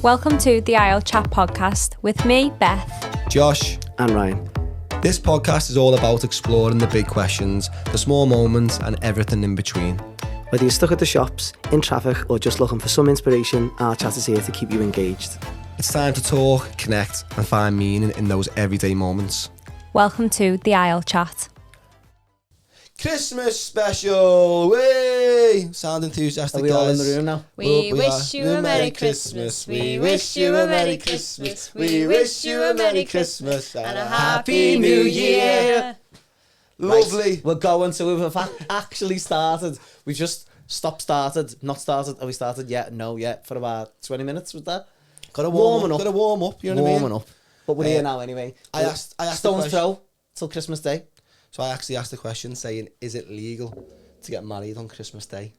Welcome to the Isle Chat podcast with me, Beth, Josh and Ryan. This podcast is all about exploring the big questions, the small moments and everything in between. Whether you're stuck at the shops, in traffic or just looking for some inspiration, our chat is here to keep you engaged. It's time to talk, connect and find meaning in those everyday moments. Welcome to the Isle Chat. Christmas special! Way! Sound enthusiastic, Are we guys? all in the room now? We wish you a Merry Christmas. We wish you a Merry Christmas. We wish you a Merry Christmas and a Happy New Year. Lovely. Right, we're going to, we've actually started. We just not started. Are we started yet? No, yet. For about 20 minutes with that. Got to warm up, you know what I mean? Warming up. But we're here now anyway. I asked Stone's throw till Christmas Day. So I actually asked the question saying, is it legal to get married on Christmas Day?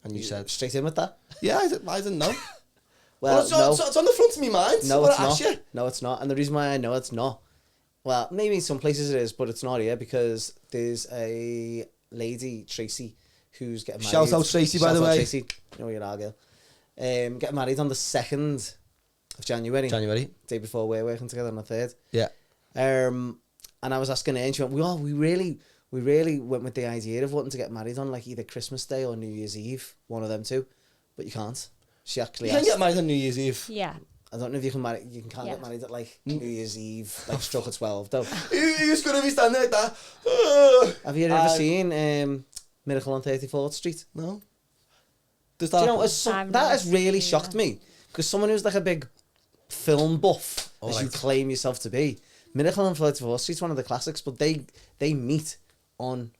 And you said... Straight in with that? Yeah, I didn't know. Well, it's no. It's on the front of my mind. No, so it's I asked not. you. No, it's not. And the reason why I know it's not, well, maybe in some places it is, but it's not here because there's a lady, Tracy, who's getting married. Shout out Tracy, by the way. Tracy. You know you're our girl. Getting married on the 2nd of January. Day before we're working together on the 3rd. Yeah. And I was asking her, and she went, we really went with the idea of wanting to get married on like either Christmas Day or New Year's Eve, one of them two, but you can't. She actually You can get married on New Year's Eve. Yeah. I don't know if you can't get married at like New Year's Eve, like stroke at 12 though. Who's going to be standing like that? Have you ever seen Miracle on 34th Street? No. Do you know, that has really shocked me because someone who's like a big film buff, as you claim yourself to be, Miracle on 34th Street's one of the classics, but they meet on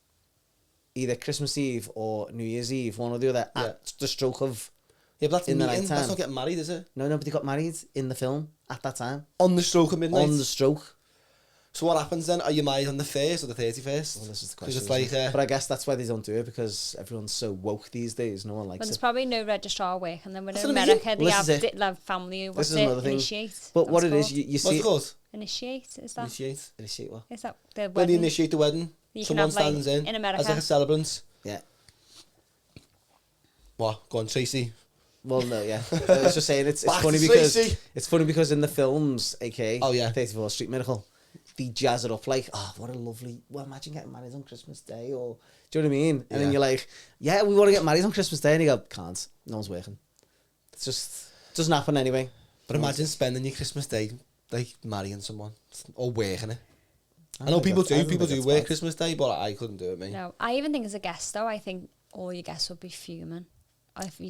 either Christmas Eve or New Year's Eve, one or the other, at the stroke of... Yeah, but that's in the meeting. night time. That's not getting married, is it? No, but they got married in the film at that time. On the stroke of midnight? On the stroke. So what happens then? Are you married on the 1st or the 31st? Well, this is the question. It's like, but I guess that's why they don't do it, because everyone's so woke these days. No one likes But there's it. probably no registrar work, and then when in That's what I mean. America they have family who initiate. But what it is, you see... What's it called? Initiate, is that? Initiate what? Is that the When wedding? they initiate the wedding, You someone can have, stands in America. as like a celebrant. Yeah. What? Go on, Tracy. Well, no, yeah. I was just saying, it's funny because in the films, aka 34th Street Miracle, they jazz it up like, what a lovely... Well, imagine getting married on Christmas Day, or... Do you know what I mean? And then you're like, yeah, we want to get married on Christmas Day, and you go, can't. No one's working. It's just... Doesn't happen anyway. But imagine spending your Christmas Day, like, marrying someone, or working it. I know people do work Christmas Day, but I couldn't do it, mate. No, I even think as a guest, though, I think all your guests would be fuming.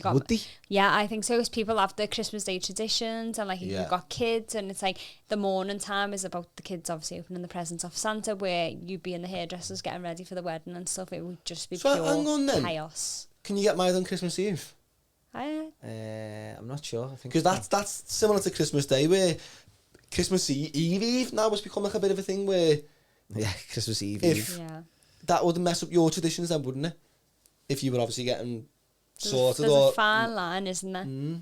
Would they? Yeah, I think so. Because people have the Christmas Day traditions, and like if you've got kids, and it's like the morning time is about the kids obviously opening the presents off Santa, where you'd be in the hairdressers getting ready for the wedding and stuff. It would just be pure chaos. Can you get married on Christmas Eve? I'm not sure. I think because that's similar to Christmas Day, where Christmas Eve now has become like a bit of a thing where Christmas Eve. That would mess up your traditions then, wouldn't it? If you were obviously getting sorted. There's a fine line, isn't there?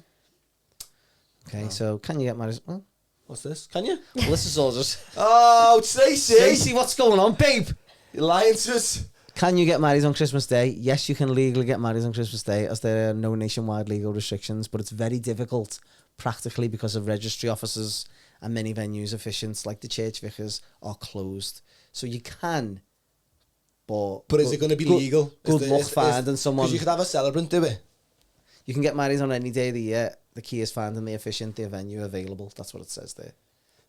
Okay, so can you get married? Oh. What's this? Can you? Well, this is all just... Oh, Tracy! Tracy, what's going on, babe? You're lying to us. Can you get married on Christmas Day? Yes, you can legally get married on Christmas Day, as there are no nationwide legal restrictions, but it's very difficult practically because of registry officers and many venues officiants, like the church vicars, are closed. So you can... But is it going to be legal? Good luck finding someone. Because you could have a celebrant do it. You can get married on any day of the year. The key is finding the officiant, the venue available. That's what it says there.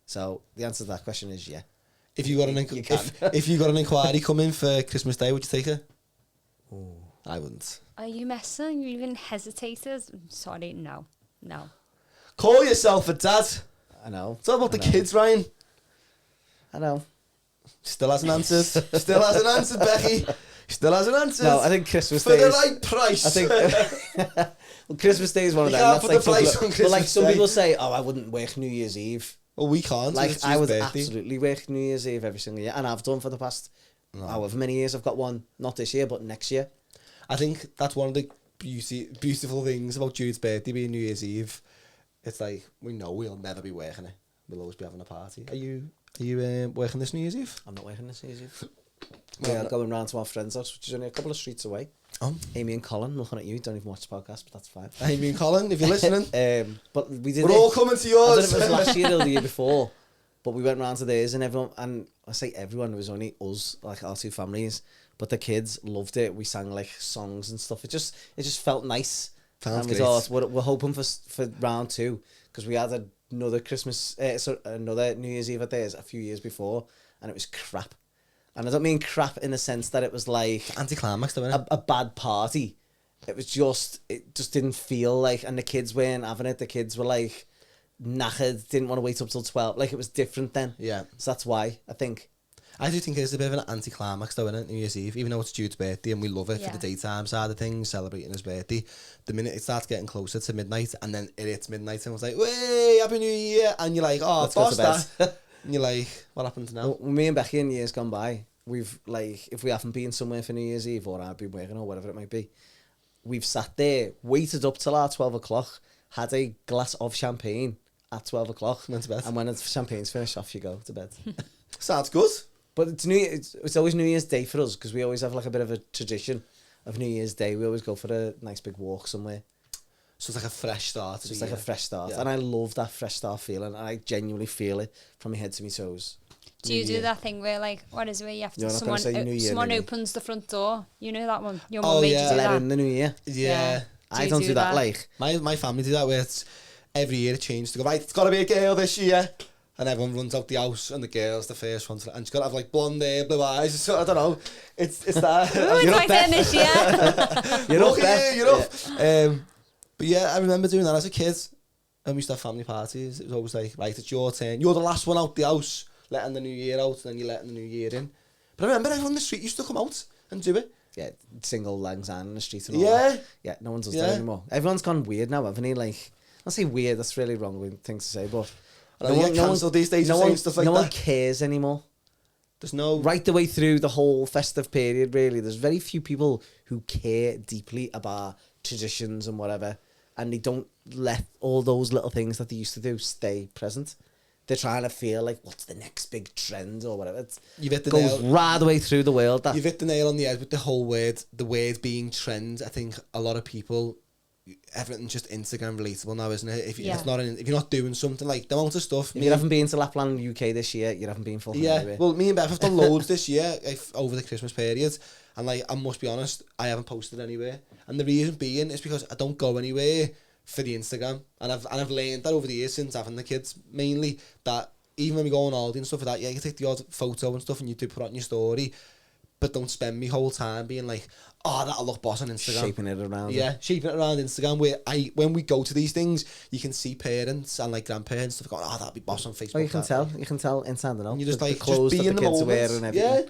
So the answer to that question is yeah. If you got if you got an inquiry coming for Christmas Day, would you take it? Ooh. I wouldn't. Are you messing? You even hesitated? Sorry, no. Call yourself a dad. I know. It's all about the kids, Ryan. I know. Still hasn't answered. Still hasn't answered, Becky. Still hasn't answered. No, I think Christmas for Day the right price. I think well, Christmas Day is one of them. That's like but like some people say, I wouldn't work New Year's Eve. Well, we can't. Like I would absolutely work New Year's Eve every single year, and I've done for the past however many years. I've got one, not this year, but next year. I think that's one of the beautiful things about Jude's birthday being New Year's Eve. It's like we know we'll never be working it. We'll always be having a party. Are you working this New Year's Eve? I'm not working this New Year's Eve. Yeah, going round to our friend's house, which is only a couple of streets away. Amy and Colin, looking at you, don't even watch the podcast, but that's fine. Amy and Colin, if you're listening. But we're all coming to yours. I don't know if it was last year or the year before, but we went round to theirs and everyone, and I say everyone, it was only us, like our two families, but the kids loved it. We sang like songs and stuff. It just felt nice. Sounds and we thought, we're hoping for round 2, because we had another another New Year's Eve at theirs a few years before, and it was crap. And I don't mean crap in the sense that it was like anticlimax, though, innit? A bad party. It just didn't feel like, and the kids weren't having it. The kids were like knackered, didn't want to wait up till 12. Like, it was different then. Yeah. So that's why, I think. I do think it's a bit of an anticlimax, though, innit? New Year's Eve, even though it's Jude's birthday and we love it for the daytime side of things, celebrating his birthday. The minute it starts getting closer to midnight, and then it hits midnight, and it's like, "Way, Happy New Year!" And you're like, "Oh, let's go to bed." And you're like, "What happens now?" Well, me and Becky in years gone by, we've like, if we haven't been somewhere for New Year's Eve, or I've been working or whatever it might be, we've sat there, waited up till our 12 o'clock, had a glass of champagne at 12 o'clock, went to bed, and when the champagne's finished, off you go to bed. Sounds good. But it's always New Year's Day for us, because we always have like a bit of a tradition of New Year's Day. We always go for a nice big walk somewhere. So it's like a fresh start. It's like a fresh start. Yeah. And I love that fresh start feeling. And I genuinely feel it from my head to my toes. Do you do that thing where, like, what is it, where you have to, someone opens the front door? You know that one? Your mum made you do let that. in the new year. Yeah. I don't do that. Like, my family do that, where it's every year it changes to go, right, it's got to be a girl this year. And everyone runs out the house, and the girl's the first one to, and she's got to have like blonde hair, blue eyes. So I don't know. It's that. Ooh, it's my turn this year. You're up, Beth. You're up. But yeah, I remember doing that as a kid. And we used to have family parties. It was always like, right, it's your turn. You're the last one out the house, letting the new year out, and then you're letting the new year in. But I remember everyone in the street used to come out and do it. Yeah, single legs and in the street and all that. Yeah, no one does that anymore. Everyone's gone weird now, haven't he? Like, I'll say weird, that's really wrong thing to say, but no one cares anymore. There's no... Right the way through the whole festive period, really, there's very few people who care deeply about traditions and whatever, and they don't let all those little things that they used to do stay present. They're trying to feel like, what's the next big trend or whatever. It goes right the way through the world. You've hit the nail on the head with the whole word, the word being trend. I think a lot of people... Everything's just Instagram relatable now, isn't it? If you're not doing something, like the amount of stuff. If you haven't been to Lapland, UK this year, you haven't been fucking anywhere. Well, me and Beth have done loads this year over the Christmas period, and like, I must be honest, I haven't posted anywhere, and the reason being is because I don't go anywhere for the Instagram, and I've learned that over the years since having the kids, mainly, that even when we go on holiday and stuff like that, yeah, you take the odd photo and stuff and you do put it on your story, but don't spend me whole time being like, oh, that'll look boss on Instagram. Shaping it around. Yeah, shaping it around Instagram, where when we go to these things, you can see parents and like grandparents stuff going, oh, that'll be boss on Facebook. Oh, you can tell inside and out. And you just like, just be in the moment. And everything.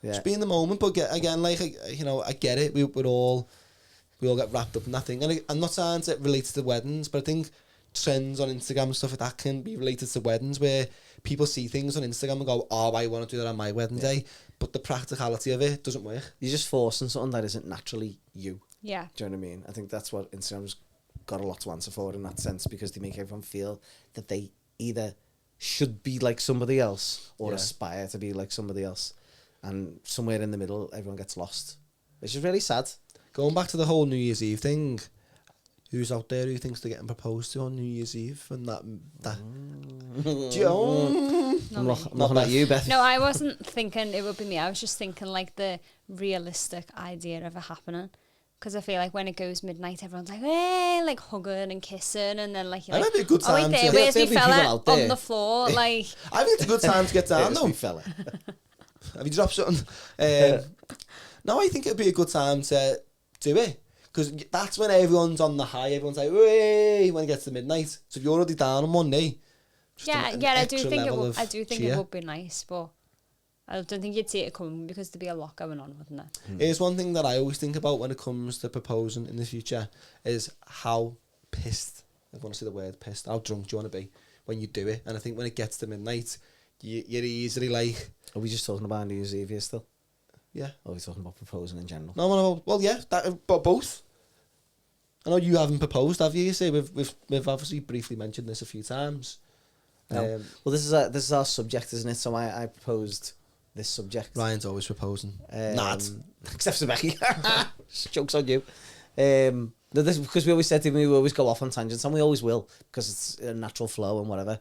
Yeah. Just be in the moment. But again, like, you know, I get it. We all get wrapped up in that thing. And I'm not saying it relates to weddings, but I think trends on Instagram and stuff like that can be related to weddings, where people see things on Instagram and go, oh, I want to do that on my wedding day. But the practicality of it doesn't work. You're just forcing something that isn't naturally you. Yeah. Do you know what I mean? I think that's what Instagram's got a lot to answer for in that sense, because they make everyone feel that they either should be like somebody else or aspire to be like somebody else. And somewhere in the middle, everyone gets lost, which is really sad. Going back to the whole New Year's Eve thing, who's out there who thinks they're getting proposed to on New Year's Eve? And that I'm looking at you, Beth. No, I wasn't thinking it would be me. I was just thinking like the realistic idea of it happening. Because I feel like when it goes midnight, everyone's like, hey, like hugging and kissing, and then like, you're like, be a good time. Oh, wait, there, where's me fella on the floor? Like, I think it's a good time to get down, though. Fella. Have you dropped something? No, I think it'd be a good time to do it. Because that's when everyone's on the high. Everyone's like, hey, when it gets to midnight. So if you're already down on one day, I do think it would be nice, but I don't think you'd see it coming because there'd be a lot going on, wouldn't there? Here's one thing that I always think about when it comes to proposing in the future, is how pissed, I want to say the word pissed, how drunk do you want to be when you do it? And I think when it gets to midnight, you're easily like... Are we just talking about New Year's Eve here still? Yeah. Or are we talking about proposing in general? No. Well, yeah, but both. I know you haven't proposed, have you? You say we've obviously briefly mentioned this a few times. No. Well, this is our subject, isn't it? So I proposed this subject. Ryan's always proposing. Not. Except for Becky. Joke's on you. Because we always said to him, we always go off on tangents, and we always will, because it's a natural flow and whatever.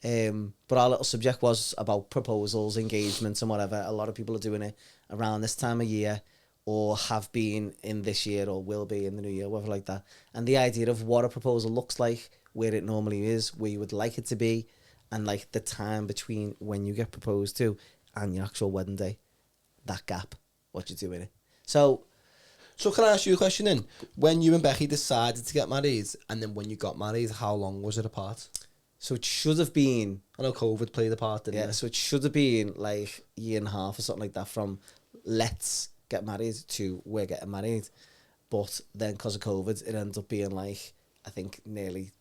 But our little subject was about proposals, engagements and whatever. A lot of people are doing it around this time of year, or have been in this year, or will be in the new year, whatever like that. And the idea of what a proposal looks like, where it normally is, where you would like it to be, and like the time between when you get proposed to and your actual wedding day, that gap, what you do in it. So can I ask you a question then? When you and Becky decided to get married, and then when you got married, how long was it apart? So it should have been... I know COVID played a part, didn't it? So it should have been like a year and a half or something like that, from let's get married to we're getting married. But then because of COVID, it ended up being like, I think nearly...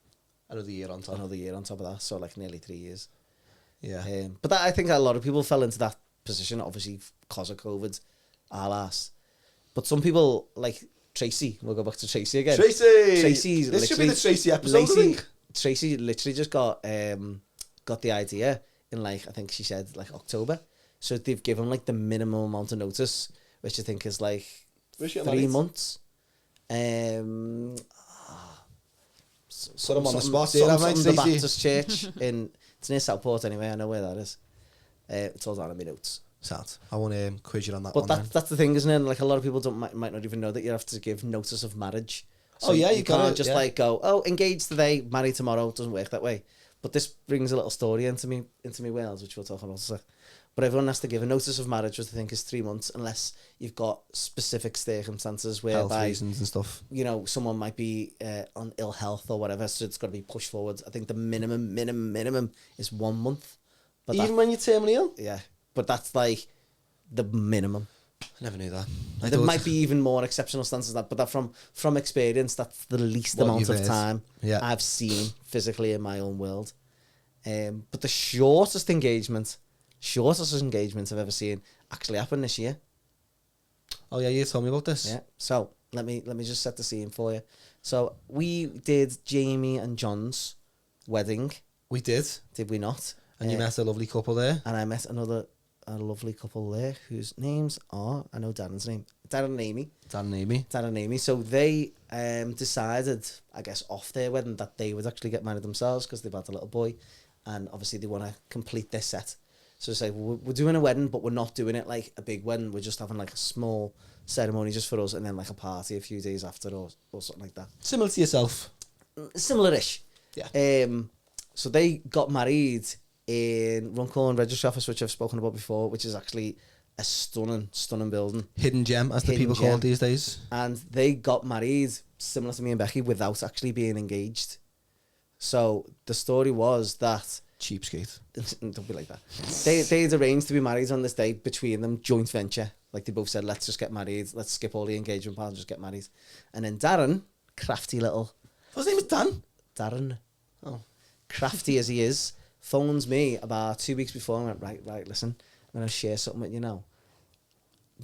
Another year on top of that, so like nearly 3 years. Yeah. But that, I think a lot of people fell into that position, obviously because of COVID, alas. But some people, like Tracy, we'll go back to Tracy again. Tracy's this should be the Tracy episode, I think. Tracy literally just got the idea in, like, I think she said like October. So they've given like the minimum amount of notice, which I think is like 3 months. Put them on the spot. The Baptist Church it's near Southport anyway. I know where that is. It's all down in my notes. Sad. I won't quiz you on that. But that's the thing, isn't it? Like, a lot of people might not even know that you have to give notice of marriage. So you can't just like go, oh, engaged today, married tomorrow. It doesn't work that way. But this brings a little story into me Wales, which we'll talk about in a sec. But everyone has to give a notice of marriage, which I think is 3 months, unless you've got specific circumstances whereby, health reasons and stuff. You know, someone might be on ill health or whatever, so it's got to be pushed forward. I think the minimum is 1 month. But even when you're terminally ill? Yeah, but that's like the minimum. I never knew that. There might be even more exceptional stances than that, but that from experience, that's the least amount of time I've seen physically in my own world. But the shortest engagement I've ever seen actually happened this year. Oh yeah, you told me about this. Yeah. So let me just set the scene for you. So we did Jamie and John's wedding. We did we not? And you met a lovely couple there. And I met a lovely couple there whose names are, I know Darren's name, Darren and Amy. So they decided, I guess, off their wedding that they would actually get married themselves because they've had a little boy, and obviously they want to complete their set. So it's like, we're doing a wedding, but we're not doing it like a big wedding. We're just having like a small ceremony just for us, and then like a party a few days after, or something like that. Similar to yourself. Similar-ish. Yeah. So they got married in Runcorn Registry Office, which I've spoken about before, which is actually a stunning building. Hidden gem, as the people call it these days. And they got married, similar to me and Becky, without actually being engaged. So the story was that... Cheapskate. Don't be like that. They'd arranged to be married on this day between them, joint venture. Like, they both said, let's just get married. Let's skip all the engagement part and just get married. And then Darren, crafty little... His name is Dan? Darren. Oh. Crafty as he is, phones me about 2 weeks before and went, right, listen, I'm going to share something with you now.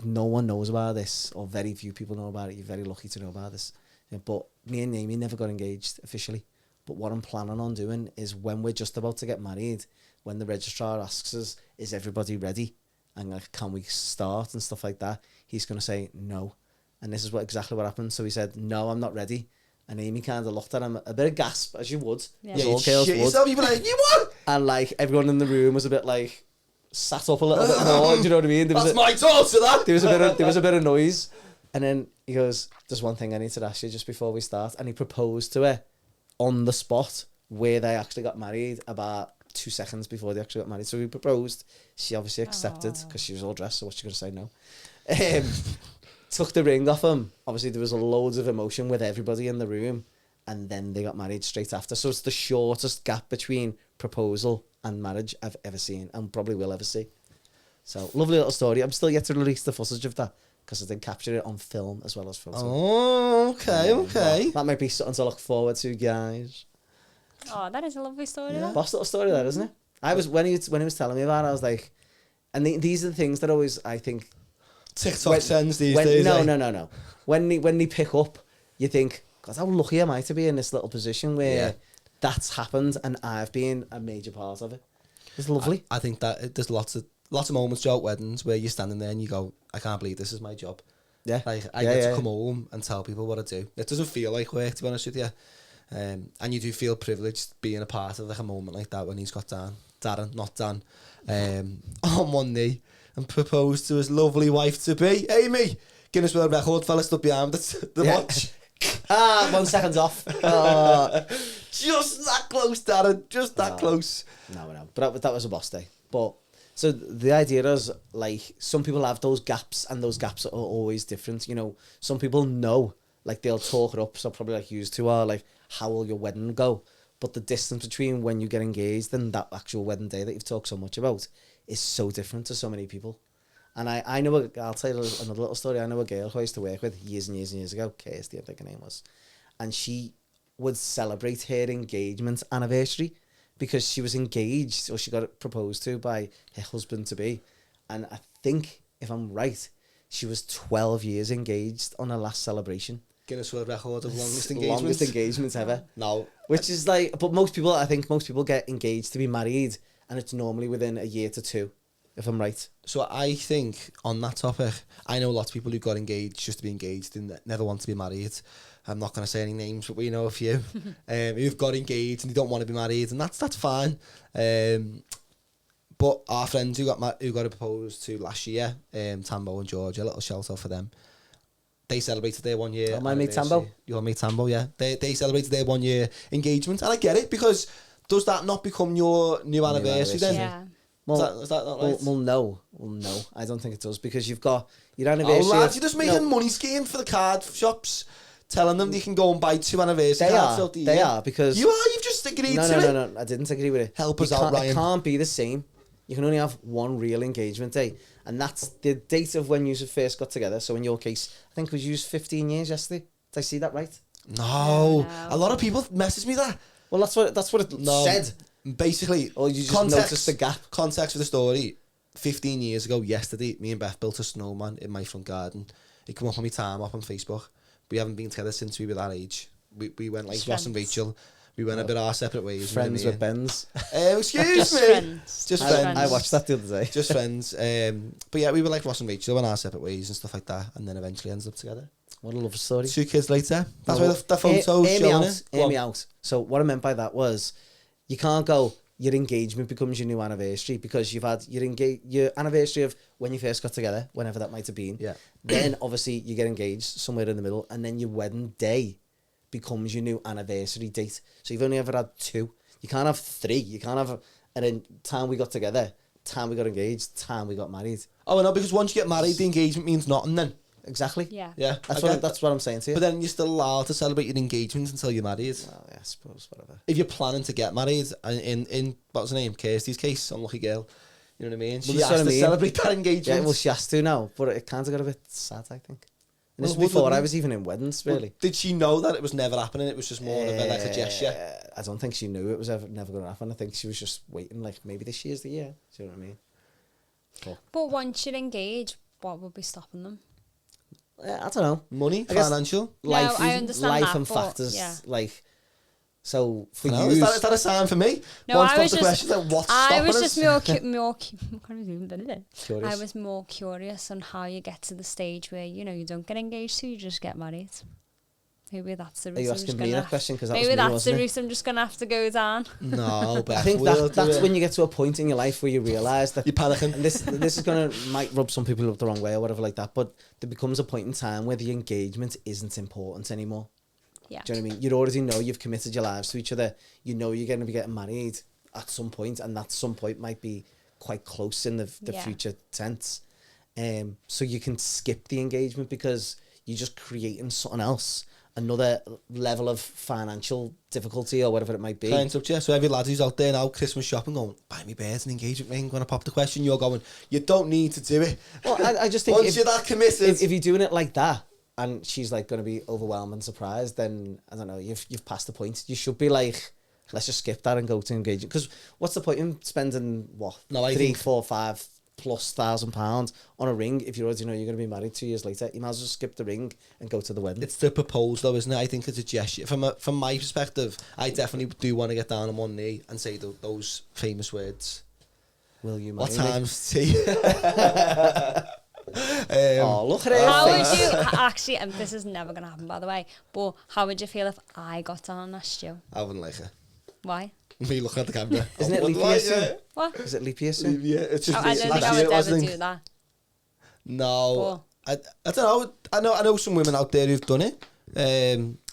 No one knows about this, or very few people know about it. You're very lucky to know about this. Yeah, but me and Amy never got engaged officially. But what I'm planning on doing is, when we're just about to get married, when the registrar asks us, is everybody ready? And like, can we start and stuff like that? He's going to say no. And this is exactly what happened. So he said, no, I'm not ready. And Amy kind of looked at him, a bit of gasp, as you would. Yeah, all girls would. Yourself, you'd be like, you what? And like, everyone in the room was a bit like, sat up a little bit more, do you know what I mean? That's my thoughts to that. There was a bit of noise. And then he goes, there's one thing I need to ask you just before we start. And he proposed to her on the spot where they actually got married, about 2 seconds before they actually got married. So he proposed. She obviously accepted because she was all dressed, so what's she going to say no? Took the ring off him. Obviously there was loads of emotion with everybody in the room, and then they got married straight after. So it's the shortest gap between proposal and marriage I've ever seen, and probably will ever see. So lovely little story. I'm still yet to release the footage of that, because I did capture it on film as well as photo. Oh, okay. That might be something to look forward to, guys. Oh, that is a lovely story. Yeah. Boss little story there, isn't it? I was when he was telling me about it, I was like, and these are the things that always, I think, TikTok sends these days. No. When they pick up, you think, God, how lucky am I to be in this little position where that's happened and I've been a major part of it. It's lovely. I think that there's lots of lots of moments throughout weddings where you're standing there and you go, I can't believe this is my job. Yeah. Like, I get to come home and tell people what I do. It doesn't feel like work, to be honest with you. And you do feel privileged being a part of like a moment like that when he's got Dan, on one knee and proposed to his lovely wife-to-be, Amy. Guinness World Record, fella stood behind the watch. 1 second off. Just that close, Darren. Just that close. No. But that was a boss day. But so the idea is, like, some people have those gaps, and those gaps are always different. You know, some people know, like, they'll talk it up. So probably like used to are like, how will your wedding go? But the distance between when you get engaged and that actual wedding day that you've talked so much about is so different to so many people. And I know, I'll tell you another little story. I know a girl who I used to work with years and years and years ago, Kirsty, I think her name was. And she would celebrate her engagement anniversary because she was engaged, or she got proposed to by her husband-to-be. And I think, if I'm right, she was 12 years engaged on her last celebration. Guinness World Record of longest engagement. Longest engagements ever. No. Which is like, but most people get engaged to be married, and it's normally within a year to 2. If I'm right. So I think on that topic, I know lots of people who got engaged just to be engaged and never want to be married. I'm not going to say any names, but we know a few who've got engaged and they don't want to be married, and that's fine. But our friends who got proposed to last year, Tambo and Georgia, a little shout out for them. They celebrated their 1 year. Oh, my mate Tambo. Your mate Tambo, yeah. They celebrated their 1 year engagement, and I get it, because does that not become your new anniversary then? Yeah. Well, is that not right? Well, no, I don't think it does, because you've got your anniversary. Oh, lads, you're just making money scheme for the card shops, telling them they can go and buy 2 anniversary cards throughout the year. They are, because... You've just agreed to it. No, I didn't agree with it. Help us out, Ryan. It can't be the same. You can only have one real engagement day, and that's the date of when you first got together. So in your case, I think it was 15 years yesterday. Did I see that right? No. A lot of people message me that. Well, that's what it said. Basically, or you just noticed the gap. Context for the story: 15 years ago, yesterday, me and Beth built a snowman in my front garden. It came up on my time up on Facebook. We haven't been together since we were that age. We went like Ross and Rachel. We went a bit our separate ways. Friends with Benz. Excuse me. Friends. Just friends. I watched that the other day. Just friends. But yeah, we were like Ross and Rachel, went our separate ways and stuff like that, and then eventually ended up together. What a lovely story. 2 kids later. That's why the photos showing it. Hear me out. So what I meant by that was, you can't go, your engagement becomes your new anniversary, because you've had your anniversary of when you first got together, whenever that might have been. Yeah. Then obviously you get engaged somewhere in the middle, and then your wedding day becomes your new anniversary date. So you've only ever had 2. You can't have 3. You can't have and then time we got together, time we got engaged, time we got married. Oh no, because once you get married, the engagement means nothing then. Exactly. Yeah. Yeah. That's what I'm saying to you. But then you're still allowed to celebrate your engagement until you're married. Well, yeah, I suppose, whatever. If you're planning to get married, and in what was her name, Kirsty's case, unlucky girl, you know what I mean? She has to celebrate that engagement. Yeah, well, she has to now, but it kind of got a bit sad, I think. And this was before I was even in weddings, really. Well, did she know that it was never happening? It was just more of like a gesture? I don't think she knew it was never going to happen. I think she was just waiting, like, maybe this year's the year. Do you know what I mean? But once you're engaged, what would be stopping them? I don't know. Money, financial, life, I understand life that, and factors. Yeah. like. So for you, is that a sign for me? No, I was more curious on how you get to the stage where you don't get engaged, so you just get married. Maybe that's the route. Are you asking me that question? Because maybe that's the route I'm just gonna have to go down. No, but I think that's when you get to a point in your life where you realise that you're panicking. And this is might rub some people up the wrong way or whatever like that. But there becomes a point in time where the engagement isn't important anymore. Yeah. Do you know what I mean? You already know you've committed your lives to each other. You know you're going to be getting married at some point, and that some point might be quite close in the future tense. So you can skip the engagement because you're just creating something else, another level of financial difficulty or whatever it might be. So every lad who's out there now, Christmas shopping, going, buy me birds an engagement ring, going to pop the question, you're going, you don't need to do it. Well, I just think once you're that committed, if you're doing it like that, and she's like going to be overwhelmed and surprised, then I don't know, you've passed the point. You should be like, let's just skip that and go to engagement. Because what's the point in spending £3,000, £4,000, £5,000+ on a ring if you already know you're going to be married 2 years later? You might as well skip the ring and go to the wedding. It's the proposal, though, isn't it? I think it's a gesture. From my perspective, I definitely do want to get down on one knee and say those famous words. Will you marry What me? time's tea? Oh, look at it. How would you actually? And this is never gonna happen, by the way. But how would you feel if I got down and asked you? I wouldn't like it. Why? Me looking at the camera. Isn't it leap year soon? What? Is it leap year soon? Yeah, it's just. I don't think I would ever do that. No, I don't know. I know some women out there who've done it.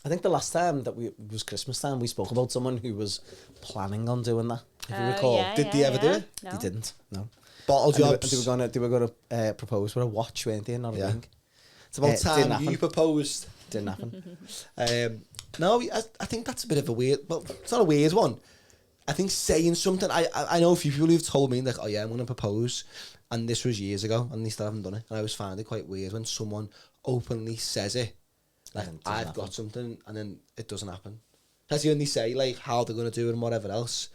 I think the last time that it was Christmas time, we spoke about someone who was planning on doing that. If you recall, did they ever do it? No. They didn't. No. Bottle jobs. They were gonna propose with a watch, weren't they? Not a ring. It's about time you proposed. Didn't happen. No, I think that's a bit of a weird. Well, it's not a weird one. I think saying something. I know a few people who've told me like, oh yeah, I'm gonna propose, and this was years ago, and they still haven't done it. And I always find it quite weird when someone openly says it, like I've got something, and then it doesn't happen. As you only say like how they're gonna do it and whatever else.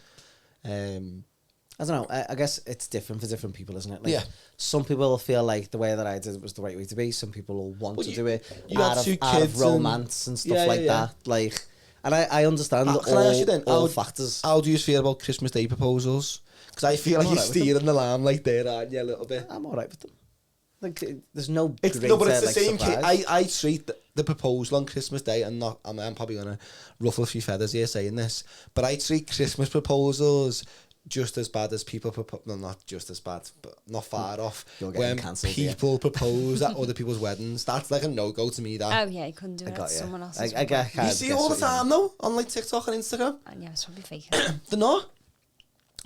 I don't know. I guess it's different for different people, isn't it? Like, yeah. Some people will feel like the way that I did it was the right way to be. Some people will want to do it out of romance and stuff that. Like, and I understand all factors. How do you feel about Christmas Day proposals? Because I feel like you're stealing the lamb there, aren't you, a little bit? I'm all right with them. Like, there's no. But it's the same. I treat the proposal on Christmas Day, and I'm probably gonna ruffle a few feathers here saying this, but I treat Christmas proposals just as bad as people propose. No, not just as bad, but not far off. When people propose at other people's weddings, that's like a no-go to me. That. Oh yeah, you couldn't do it at someone else's. You see all the time though on like TikTok and Instagram. And yeah, it's probably fake. They're not.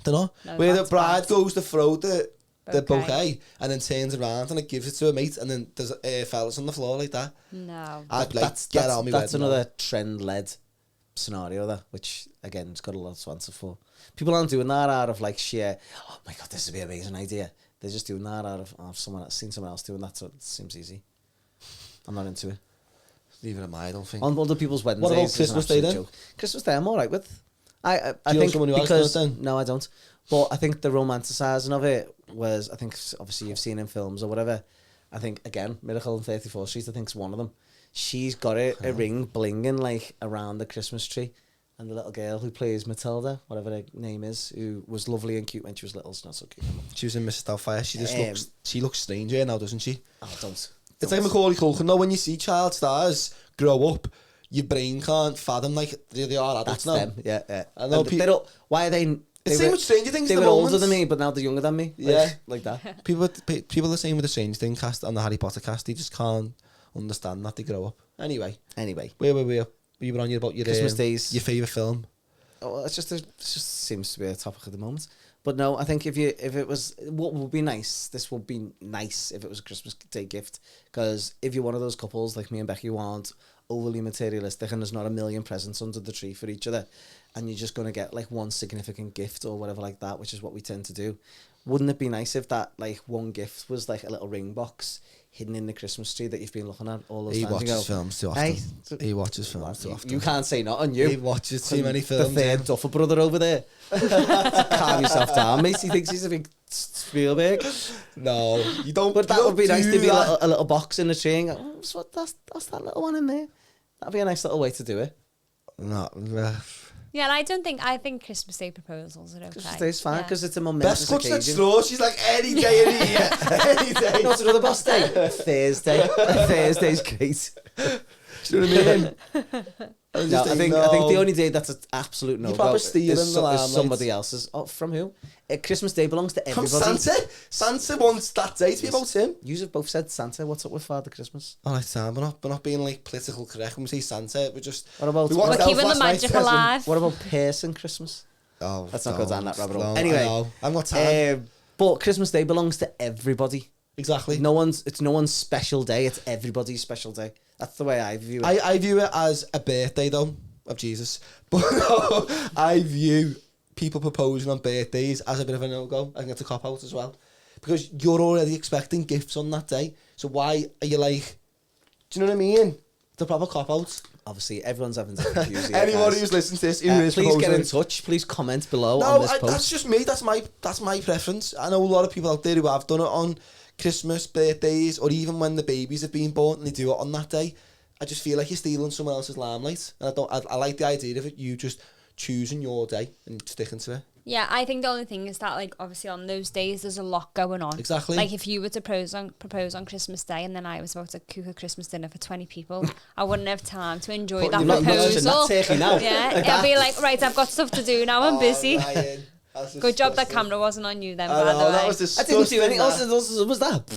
No, where the bride goes to throw the bouquet and then turns around and it gives it to a mate, and then there's fellas on the floor like that. No, that's another trend-led scenario that, which again, it's got a lot to answer for. People aren't doing that out of like sheer, oh my god, this would be an amazing idea. They're just doing that out of I've seen someone else doing that, so it seems easy. I'm not into it. Neither am I don't think. On other people's wedding days. What about Christmas Day then? Christmas Day I'm alright with. I think because no, I don't. But I think the romanticising of it was, I think obviously you've seen in films or whatever. I think again, Miracle on 34th Street, I think's one of them. She's got a ring blinging like around the Christmas tree, and the little girl who plays Matilda, whatever her name is, who was lovely and cute when she was little, she's not so cute anymore. She was in Mrs. Doubtfire. She looks strange here now, doesn't she? Oh, don't. It's like Macaulay Culkin. No, when you see child stars grow up, your brain can't fathom like they are adults now. Them. Yeah. I know people. Why are they? It's the same with Stranger Things. They were older than me, but now they're younger than me. Like that. People are the same with the Stranger Things cast and the Harry Potter cast. They just can't understand that they grow up. Anyway, where were we? You were on about your Christmas days, your favourite film. Oh, it just seems to be a topic at the moment. But no, I think if it was, what would be nice? This would be nice if it was a Christmas Day gift, because if you're one of those couples like me and Becky who aren't overly materialistic and there's not a million presents under the tree for each other, and you're just going to get like one significant gift or whatever like that, which is what we tend to do. Wouldn't it be nice if that like one gift was like a little ring box hidden in the Christmas tree that you've been looking at all those times? He watches films too often. He watches films too often. You can't say not on you. He watches too many films. The third Duffer brother over there. Calm yourself down, mate. He thinks he's a big Spielberg. No, you don't. But that would be nice to be a little box in the tree and go, oh, so that's that little one in there. That'd be a nice little way to do it. No. Yeah, and I think Christmas Day proposals are okay. Christmas Day's fine because it's a momentous occasion. Beth clutched at straw. She's like, any day of the year. Any day. Not another boss day. Thursday. Thursday's great. Do you know what I mean? I think the only day that's an absolute no-go is somebody else's. Oh, from who? Christmas Day belongs to everybody. From Santa. Santa wants that day to be about him. You have both said Santa. What's up with Father Christmas? Oh, it's time. We're not being like political correct when we say Santa. We're just. What about? We're keeping the magic alive. What about person Christmas? Oh, let's not go down that rabbit hole. Anyway, I've got time. But Christmas Day belongs to everybody. Exactly. It's no one's special day. It's everybody's special day. That's the way I view it. I view it as a birthday, though, of Jesus. But no, I view people proposing on birthdays as a bit of a no-go. I think it's a cop-out as well. Because you're already expecting gifts on that day. So why are you like... Do you know what I mean? It's a proper cop-out. Obviously, everyone's having to confuse you. Anyone who's listening to this, please get in touch. Please comment below on this post. That's just me. That's my preference. I know a lot of people out there who have done it on Christmas, birthdays, or even when the babies have been born and they do it on that day. I just feel like you're stealing someone else's limelight, and I like the idea of it. You just choosing your day and sticking to it. Yeah, I think the only thing is that, like, obviously on those days there's a lot going on. Exactly. Like, if you were to propose on Christmas Day and then I was about to cook a Christmas dinner for 20 people, I wouldn't have time to enjoy that proposal. Yeah, I'll be like, right, I've got stuff to do now. I'm busy. Good job that camera wasn't on you then. By the way, that was disgusting. I didn't do anything else. Was that?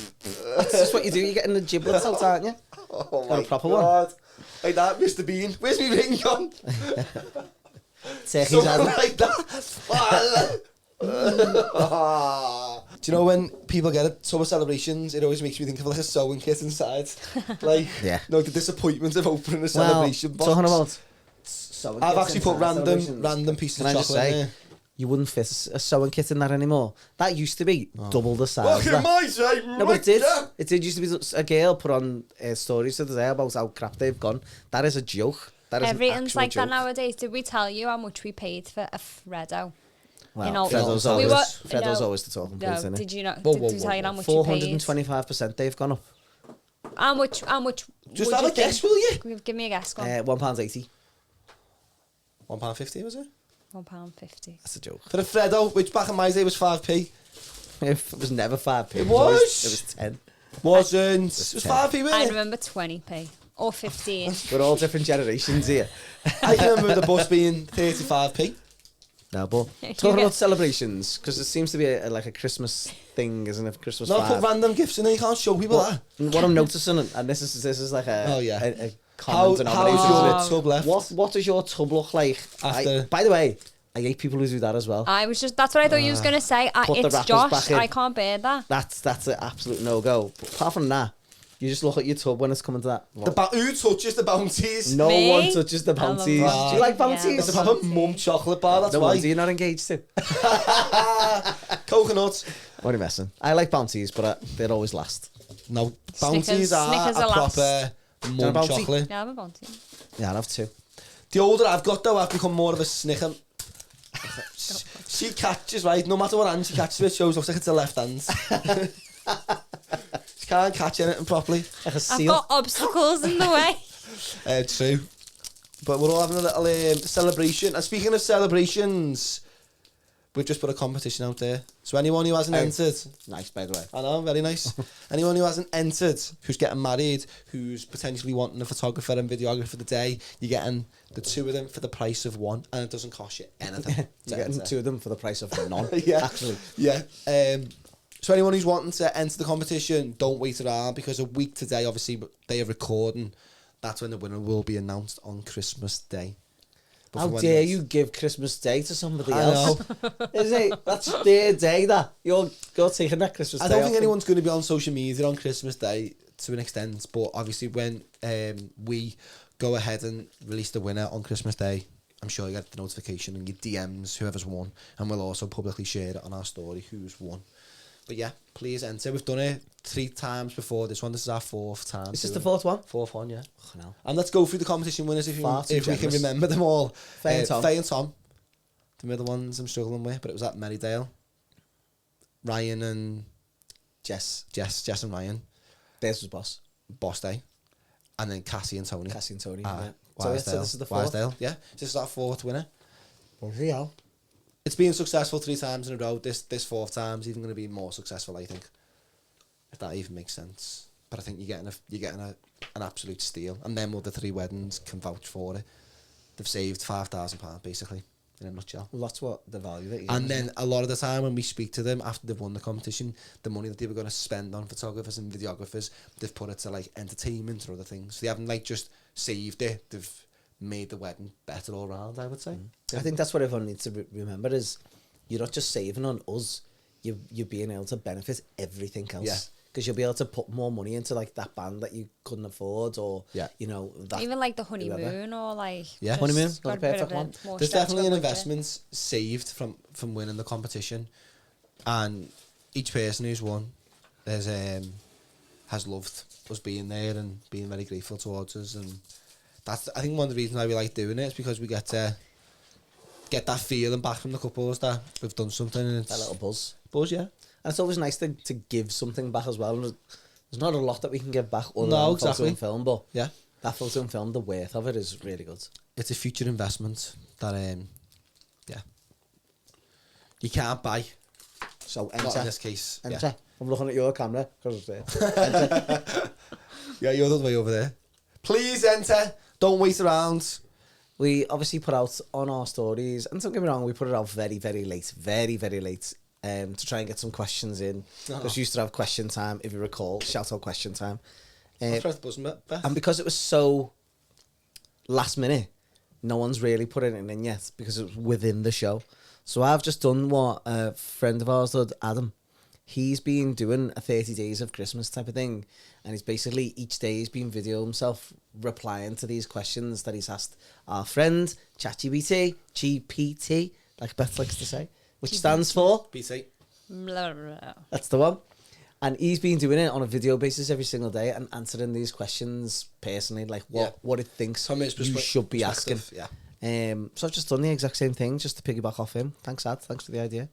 That's just what you do. You're getting the giblets out, aren't you? Oh my proper God. One. Like that, Mr. Bean. Where's my ring gone? Something like that. Do you know when people get it, summer celebrations, it always makes me think of like a sewing kit inside. Like, the disappointment of opening a celebration box. Talking about sewing I've actually put random pieces of chocolate in there. You wouldn't fit a sewing kit in that anymore. That used to be double the size. Look at my side, no, but it did. It did used to be a girl put on stories the other day about how crap they've gone. That is a joke. Everything's like that nowadays. Did we tell you how much we paid for a Freddo? Well, Freddo's always the talking point, isn't it? Did you not? Did we tell you how much you paid? 425% they've gone up. How much? Just have a guess, will you? Give me a guess. £1.80. £1.50 was it? £1.50. That's a joke. For a Freddo, which back in my day was 5p. It was never 5p. It was. It was 10. Wasn't. It was 5p, wasn't it? I remember 20p. Or 15. We're all different generations here. I can remember the bus being 35p. No, but talking about celebrations, because it seems to be like a Christmas thing, isn't it? Christmas vibe. Put random gifts in there, you can't show people that. What I'm noticing, and this is like a common denominator. How's your tub left? What does your tub look like? After? By the way, I hate people who do that as well. That's what I thought you was going to say. It's Josh, I can't bear that. That's an absolute no-go. But apart from that, you just look at your tub when it's coming to that. Who touches the bounties? No one touches the bounties. Do you like bounties? It's a proper mum chocolate bar, that's why. You're not engaged to. Coconuts. What are you messing? I like bounties, but they'd always last. No, bounties are a proper mum chocolate. Yeah, I have a bounty. Yeah, I have two. The older I've got though, I've become more of a snicker. She catches, right? No matter what hand she catches with, shows looks like it's her left hand. She can't catch anything properly. Like a seal. I've got obstacles in the way. True. But we're all having a little celebration. And speaking of celebrations, we've just put a competition out there. So anyone who hasn't entered... Nice, by the way. I know, very nice. Anyone who hasn't entered, who's getting married, who's potentially wanting a photographer and videographer for the day, you're getting the two of them for the price of one, and it doesn't cost you anything. You're getting two of them for the price of none, actually. Yeah. So anyone who's wanting to enter the competition, don't wait around, because a week today, obviously, day of recording, that's when the winner will be announced on Christmas Day. But how dare you give Christmas Day to somebody else? Isn't it? That's their day, that. You're taking that Christmas Day. I don't think anyone's going to be on social media on Christmas Day to an extent, but obviously when we go ahead and release the winner on Christmas Day, I'm sure you get the notification and your DMs, whoever's won, and we'll also publicly share it on our story, who's won. But yeah, please enter. We've done it 3 times before this one. This is our 4th time. Is this the 4th one? 4th one, yeah. Oh, no. And let's go through the competition winners if we can remember them all. Faye and Tom. Faye and Tom. The middle ones I'm struggling with, but it was at Merrydale. Ryan and Jess and Ryan. Theirs was Boss Day. And then Cassie and Tony. Yeah. So this is the 4th. Wisdale, yeah. This is our 4th winner. Real. It's been successful 3 times in a row. This 4th time is even going to be more successful, I think. If that even makes sense. But I think you're getting an absolute steal. And then the 3 weddings can vouch for it. They've saved £5,000 basically, in a nutshell. Well, that's what the value that you And then a lot of the time when we speak to them after they've won the competition, the money that they were going to spend on photographers and videographers, they've put it to like entertainment or other things. They haven't like just saved it. They've made the wedding better all round, I would say. I think that's what everyone needs to remember is you're not just saving on us, you're being able to benefit everything else. Yeah. Because you'll be able to put more money into like that band that you couldn't afford, or you know, that even like the honeymoon or like honeymoon, not a perfect one. There's definitely an investment saved from winning the competition, and each person who's won has loved us being there and being very grateful towards us, and that's I think one of the reasons why we like doing it is because we get to get that feeling back from the couples that we've done something, and it's that little buzz, yeah. And it's always nice to give something back as well. There's not a lot that we can give back other than photo and film, but that photo and film, the worth of it is really good. It's a future investment that, You can't buy. So enter. Not in this case. Enter. Yeah. I'm looking at your camera because it's there. Yeah, you're the way over there. Please enter. Don't wait around. We obviously put out on our stories, and don't get me wrong, we put it out very, very late. Very, very late. To try and get some questions in. Because we used to have question time, if you recall. Shout out question time. Press the button, Beth. And because it was so last minute, no one's really put it in yet because it was within the show. So I've just done what a friend of ours did, Adam. He's been doing a 30 days of Christmas type of thing. And he's basically, each day he's been videoing himself replying to these questions that he's asked our friend, ChatGPT, GPT, like Beth likes to say, which stands for? BT. That's the one. And he's been doing it on a video basis every single day and answering these questions personally, like what it thinks you should be asking. Yeah. So I've just done the exact same thing just to piggyback off him. Thanks, Ad. Thanks for the idea.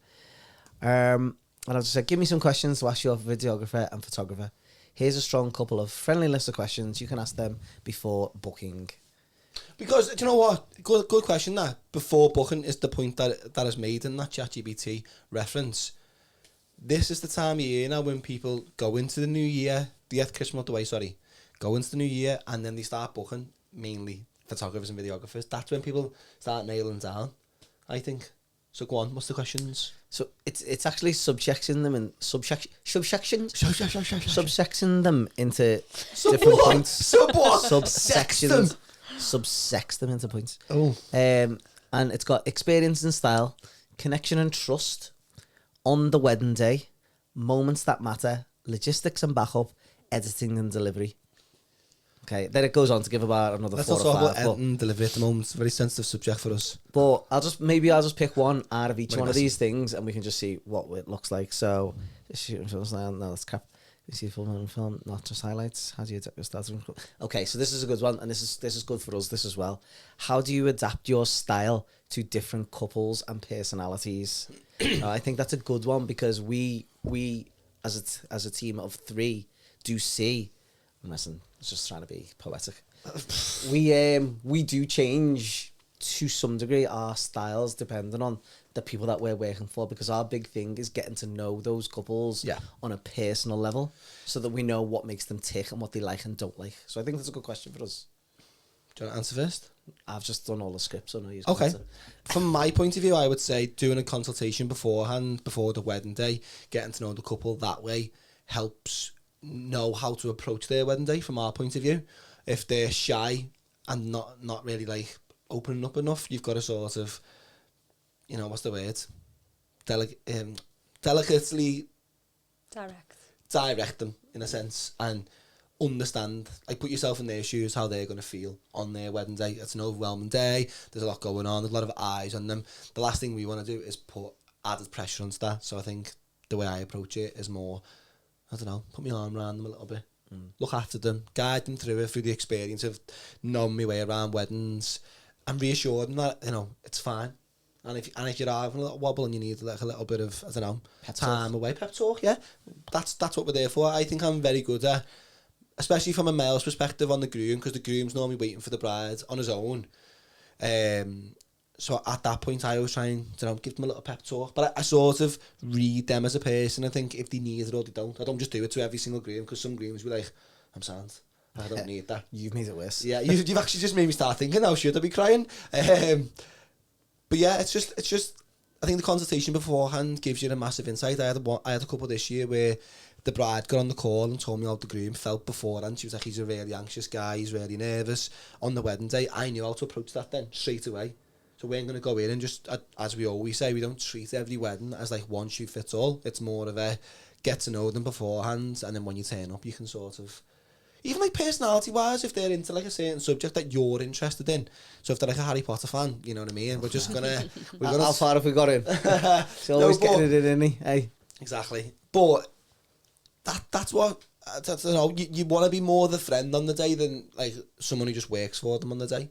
And I've just said, give me some questions to ask your videographer and photographer. Here's a strong couple of friendly list of questions. You can ask them before booking. Because, do you know what? Good question, that. Before booking is the point that is made in that ChatGPT reference. This is the time of year now when people go into the new year, go into the new year, and then they start booking, mainly photographers and videographers. That's when people start nailing down, I think. So go on, what's the questions? So it's actually subsecting them in subsecting them into different points. Subsex them into points. Oh. And it's got experience and style, connection and trust, on the wedding day, moments that matter, logistics and backup, editing and delivery. Okay, then it goes on to give about another 4 or 5. Let's talk about editing and delivery at the moment. It's a very sensitive subject for us. But I'll just pick one out of each one of these things, and we can just see what it looks like. So, no, that's crap. You see film, not just highlights. How do you start? Okay, so this is a good one, and this is good for us. This as well. How do you adapt your style to different couples and personalities? I think that's a good one because we as a team of 3 do see. Listen, it's just trying to be poetic. We do change to some degree our styles depending on the people that we're working for, because our big thing is getting to know those couples on a personal level so that we know what makes them tick and what they like and don't like. So I think that's a good question for us. Do you want to answer first? I've just done all the scripts, so no use. Okay. From my point of view, I would say doing a consultation beforehand, before the wedding day, getting to know the couple that way helps know how to approach their wedding day from our point of view. If they're shy and not really like opening up enough, you've got to sort of, you know, what's the word? Delicately direct them in a sense and understand, like put yourself in their shoes, how they're going to feel on their wedding day. It's an overwhelming day. There's a lot going on. There's a lot of eyes on them. The last thing we want to do is put added pressure on that. So I think the way I approach it is more, I don't know, put my arm around them a little bit. Look after them, guide them through it, through the experience of knowing my way around weddings, and reassure them that, you know, it's fine. And if you're having a little wobble and you need like a little bit of, I don't know, time away, pep talk, yeah, that's what we're there for. I think I'm very good at, especially from a male's perspective on the groom, because the groom's normally waiting for the bride on his own. So at that point, I always try and, you know, give them a little pep talk. But I sort of read them as a person. I think if they need it or they don't. I don't just do it to every single groom, because some grooms will be like, I'm sound. I don't need that. You've made it worse. Yeah, you've actually just made me start thinking, now should I be crying? But yeah, it's just. I think the consultation beforehand gives you a massive insight. I had a couple this year where the bride got on the call and told me how the groom felt beforehand. She was like, he's a really anxious guy, he's really nervous. On the wedding day, I knew how to approach that then, straight away. So we're going to go in and just, as we always say, we don't treat every wedding as like one shoe fits all. It's more of a get to know them beforehand, and then when you turn up, you can sort of, even like personality-wise, if they're into like a certain subject that you're interested in. So if they're like a Harry Potter fan, you know what I mean? We're just gonna. How far have we got in? It's always getting it in, isn't he? Hey. Exactly, but that's what. That's, you know, you want to be more the friend on the day than like someone who just works for them on the day,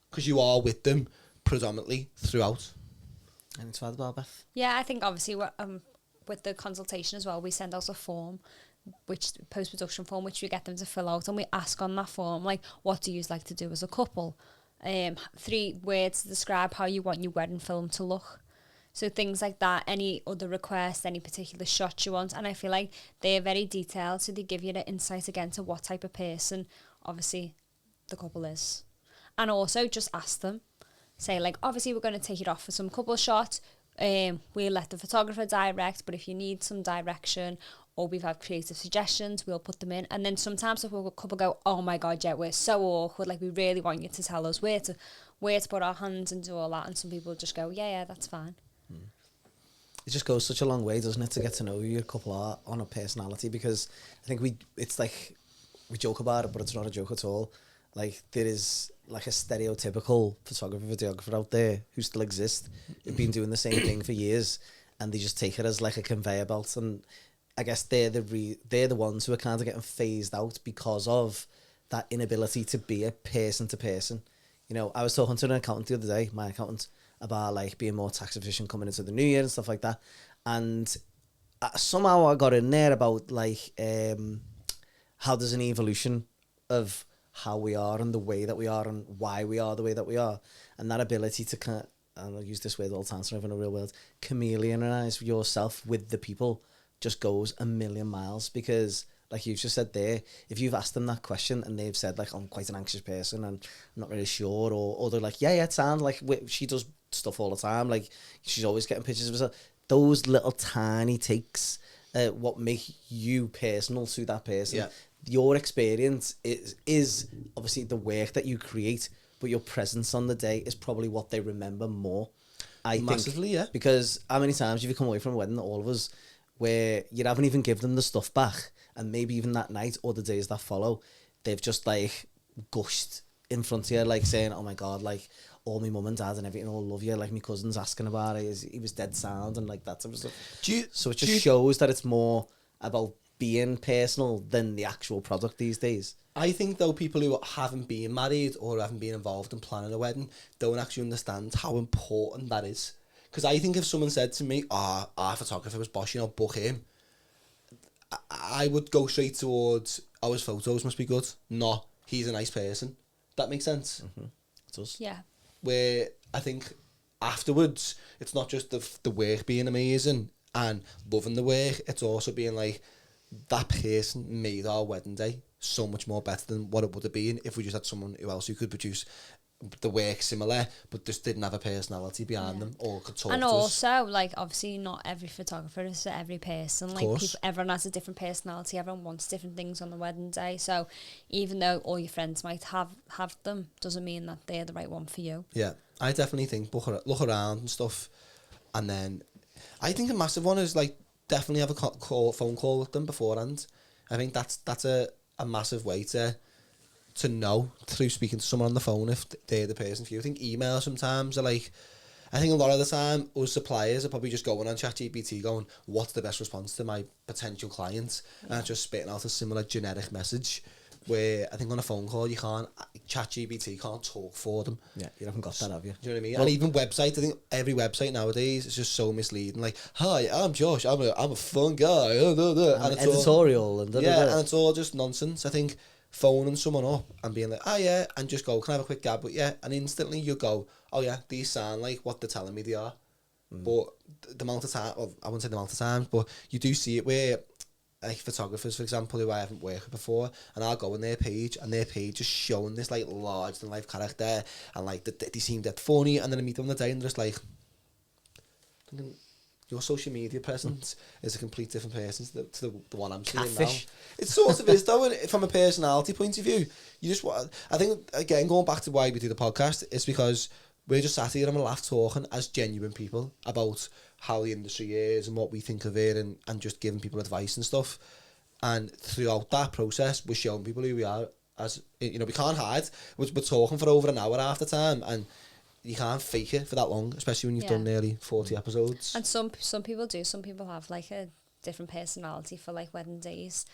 because you are with them predominantly throughout. And it's about Beth. Yeah, I think obviously with the consultation as well, we send out a form, which post-production form, which we get them to fill out, and we ask on that form, like, what do you like to do as a couple? 3 words to describe how you want your wedding film to look. So things like that, any other requests, any particular shots you want. And I feel like they're very detailed, so they give you the insight again to what type of person, obviously, the couple is. And also just ask them. Say, like, obviously we're going to take it off for some couple shots. We'll let the photographer direct, but if you need some direction or we've had creative suggestions, we'll put them in. And then sometimes the couple go, oh my God, yeah, we're so awkward. Like, we really want you to tell us where to put our hands and do all that. And some people just go, yeah, that's fine. It just goes such a long way, doesn't it, to get to know who your couple are on a personality, because I think it's like, we joke about it, but it's not a joke at all. Like, there is like a stereotypical photographer, videographer out there who still exist, who've been doing the same thing for years, and they just take it as like a conveyor belt. And I guess they're the ones who are kind of getting phased out because of that inability to be a person to person. You know, I was talking to an accountant the other day, my accountant, about like being more tax efficient coming into the new year and stuff like that. And somehow I got in there about like how there's an evolution of how we are and the way that we are and why we are the way that we are. And that ability to kind of, and I'll use this word all the time, so in a real world, chameleonize yourself with the people just goes a million miles. Because like you've just said there, if you've asked them that question and they've said like, I'm quite an anxious person and I'm not really sure, or they're like, yeah, it sounds like she does stuff all the time, like she's always getting pictures of herself. Those little tiny takes what make you personal to that person. Yeah. Your experience is obviously the work that you create, but your presence on the day is probably what they remember more. I Massively, think, yeah. Because how many times have you come away from a wedding, all of us, where you haven't even given them the stuff back, and maybe even that night or the days that follow, they've just like gushed in front of you, like saying, oh my God, like all my mum and dad and everything all love you, like my cousin's asking about it, he was dead sound, and like that sort of stuff. So it just shows that it's more about being personal than the actual product these days. I think though people who haven't been married or haven't been involved in planning a wedding don't actually understand how important that is. Because I think if someone said to me, our photographer was boss, book him, I would go straight towards, his photos must be good, not he's a nice person. That makes sense? Mm-hmm. It does. Yeah. Where I think afterwards, it's not just the work being amazing and loving the work, it's also being like, that person made our wedding day so much more better than what it would have been if we just had someone who could produce the work similar, but just didn't have a personality behind them or could talk and to also, us. like, obviously not every photographer is for every person. Like, everyone has a different personality, everyone wants different things on the wedding day. So even though all your friends might have them, doesn't mean that they're the right one for you. Yeah, I definitely think look around and stuff. And then I think a massive one is like, definitely have a phone call with them beforehand. I think that's a massive way to know through speaking to someone on the phone if they're the person for you. I think emails sometimes are like, I think a lot of the time us suppliers are probably just going on ChatGPT going, what's the best response to my potential clients? And just spitting out a similar generic message. Where I think on a phone call you can't, ChatGPT can't talk for them. Yeah, you haven't got that, have you? Do you know what I mean? Well, and even websites, I think every website nowadays is just so misleading. Like, hi, I'm Josh, I'm a fun guy. And it's editorial. And it's all just nonsense. I think phoning someone up and being like, oh yeah, and just go, can I have a quick gab with you? And instantly you go, oh yeah, these sound like what they're telling me they are. But the amount of time, well, I wouldn't say the amount of times, but you do see it where, like photographers, for example, who I haven't worked with before, and I'll go on their page, and their page is showing this like large than life character, and like they seem dead funny, and then I meet them on the day, and they're just like, your social media presence is a complete different person to the one I'm seeing now. It sort of is though, and from a personality point of view, you just want. I think again, going back to why we do the podcast, is because we're just sat here and we're laugh talking as genuine people about how the industry is and what we think of it, and just giving people advice and stuff. And throughout that process, we're showing people who we are as, we can't hide. We're talking for over an hour half the time, and you can't fake it for that long, especially when you've done nearly 40 episodes. And some people do. Some people have like a different personality for like wedding days.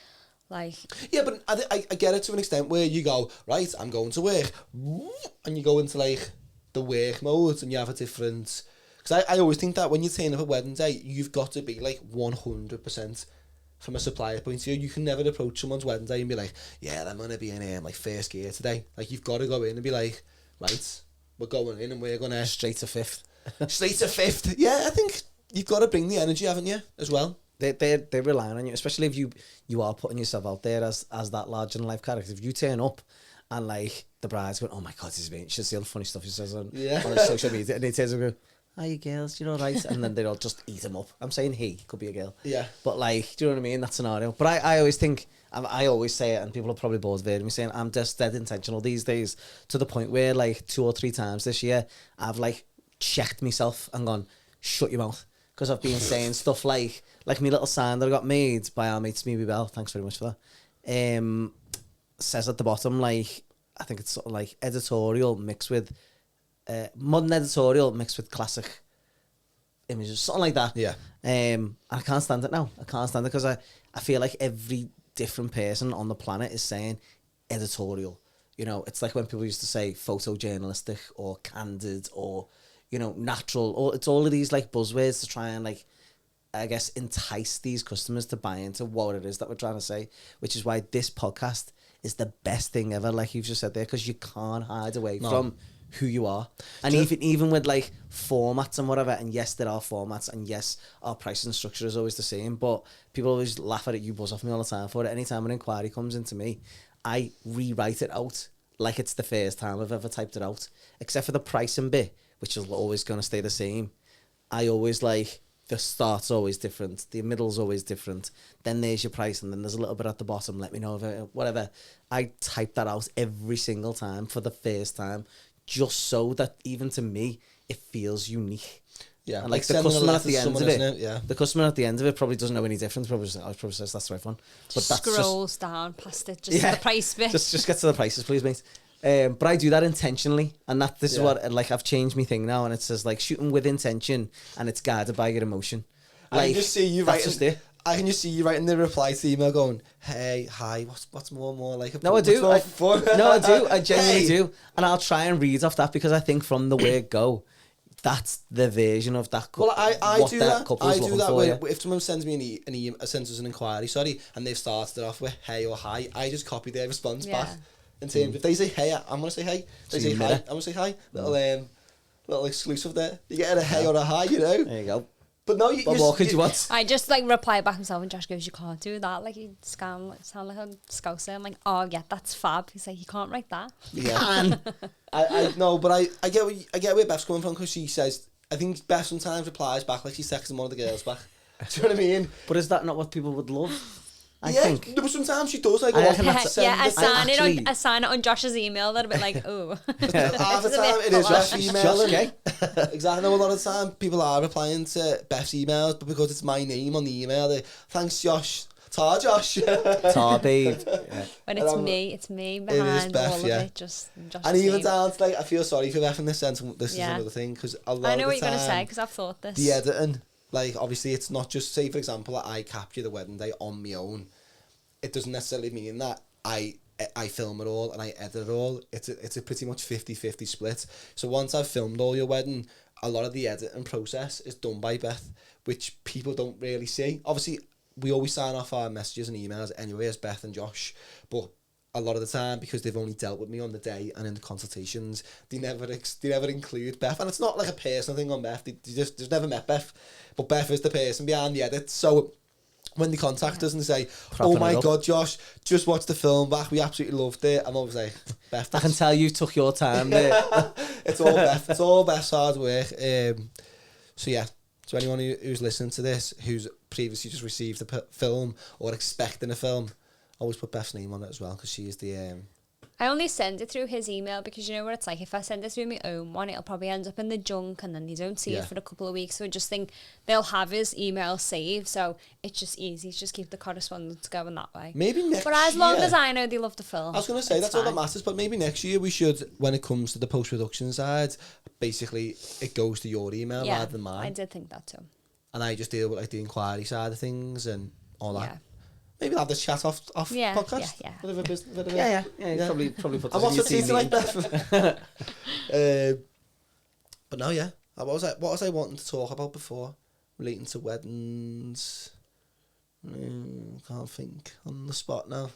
Like, yeah, but I get it to an extent where you go, right, I'm going to work, and you go into like the work mode, and you have a different. Because I always think that when you turn up a wedding day, you've got to be like 100% from a supplier point of view. You can never approach someone's wedding day and be like, yeah, I'm going to be in like first gear today. Like, you've got to go in and be like, right, we're going in and we're going to... Straight to fifth. straight to 5th. Yeah, I think you've got to bring the energy, haven't you, as well? They're relying on you, especially if you are putting yourself out there as that larger than life character. If you turn up and like the bride's going, oh my god, this is me. She see all the funny stuff he says on his social media, and he turns and go, "Are you girls? You're all right?" And then they'll just eat him up. I'm saying he could be a girl. Yeah. But like, do you know what I mean? That scenario. But I always think, I always say it, and people are probably bored of hearing me saying, I'm just dead intentional these days, to the point where like 2 or 3 times this year, I've like checked myself and gone, shut your mouth. Because I've been saying stuff like my little sign that I got made by our mates, Mimi Bell, thanks very much for that, says at the bottom, like, I think it's sort of like editorial mixed with, modern editorial mixed with classic images, something like that. Yeah. I can't stand it now. I can't stand it because I feel like every different person on the planet is saying editorial. You know, it's like when people used to say photojournalistic or candid or, you know, natural, or it's all of these like buzzwords to try and like, I guess, entice these customers to buy into what it is that we're trying to say, which is why this podcast is the best thing ever, like you've just said there, because you can't hide away from who you are. And even with like formats and whatever, and yes, there are formats, and yes, our pricing structure is always the same, but people always laugh at it, you buzz off me all the time for it. Anytime an inquiry comes into me, I rewrite it out like it's the first time I've ever typed it out, except for the pricing bit, which is always going to stay the same. I always like, the start's always different, the middle's always different, then there's your price, and then there's a little bit at the bottom, let me know if it, whatever. I type that out every single time for the first time, just so that even to me, it feels unique. Yeah, and like the customer at the end of it, yeah. The customer at the end of it probably doesn't know any difference. Probably says that's the right one. But that's scrolls down past it, just the price bit. Just get to the prices, please, mate. But I do that intentionally, and this is what, like, I've changed my thing now, and it says like shooting with intention, and it's guided by your emotion. Like, I can just see you writing. I can just see you writing the reply to the email, going, "Hey, hi, what's more like?" No, I do. I do. I genuinely do, and I'll try and read off that because I think from the word go, that's the version of that. Well, I do that. I do that when if someone sends me an email, sends us an inquiry, and they've started it off with hey or hi, I just copy their response back. In terms, if they say hey, I'm gonna say hey. If they say hi, I'm gonna say hi. Little exclusive there. You get a hey or a hi, you know. There you go. But no, what more could you want? I just like reply back myself, and Josh goes, "You can't do that. Like you sound like a scouser." I'm like, "Oh yeah, that's fab." He's like, "You can't write that." You can. I know, but I get where Beth's coming from, because she says, I think Beth sometimes replies back like she's texting one of the girls back. Do you know what I mean? But is that not what people would love? I think. But sometimes she does. Like, I sign it on Josh's email. That'd be like, oh. Half the time it is Beth's email. Exactly. No, a lot of the time people are replying to Beth's emails, but because it's my name on the email, thanks Josh. Tar Josh. Tar babe. Yeah. When it's me behind Beth, all of it. Just and even down to like, I feel sorry for Beth in this sense. This is another thing, because a lot I know of the what you're time, going to say, because I've thought this. The editing. Like, obviously, it's not just, say, for example, that I capture the wedding day on my own. It doesn't necessarily mean that I film it all and I edit it all. It's a pretty much 50-50 split. So once I've filmed all your wedding, a lot of the editing process is done by Beth, which people don't really see. Obviously, we always sign off our messages and emails anyway as Beth and Josh, but a lot of the time, because they've only dealt with me on the day and in the consultations, they never include Beth. And it's not like a personal thing on Beth. They just never met Beth. But Beth is the person behind the edit. So when they contact us and they say, "Oh my God, Josh, just watched the film back. We absolutely loved it." I'm always like, "Beth, I can tell you took your time there." It's all Beth. It's all Beth's hard work. So yeah. So anyone who's listening to this, who's previously just received a film or expecting a film, always put Beth's name on it as well, because she is the... I only send it through his email, because you know what it's like. If I send it through my own one, it'll probably end up in the junk, and then you don't see it for a couple of weeks. So I just think they'll have his email saved, so it's just easy to just keep the correspondence going that way. Maybe next year. But as long as I know they love the film, I was going to say, that's all that matters, but maybe next year we should, when it comes to the post-production side, basically it goes to your email rather than mine. I did think that too. And I just deal with like the inquiry side of things and all that. Yeah. Maybe we'll have this chat off podcast. Yeah. Bit of a business. Yeah. Probably put this in your team like that. But no, yeah. What was I wanting to talk about before relating to weddings? Can't think on the spot now.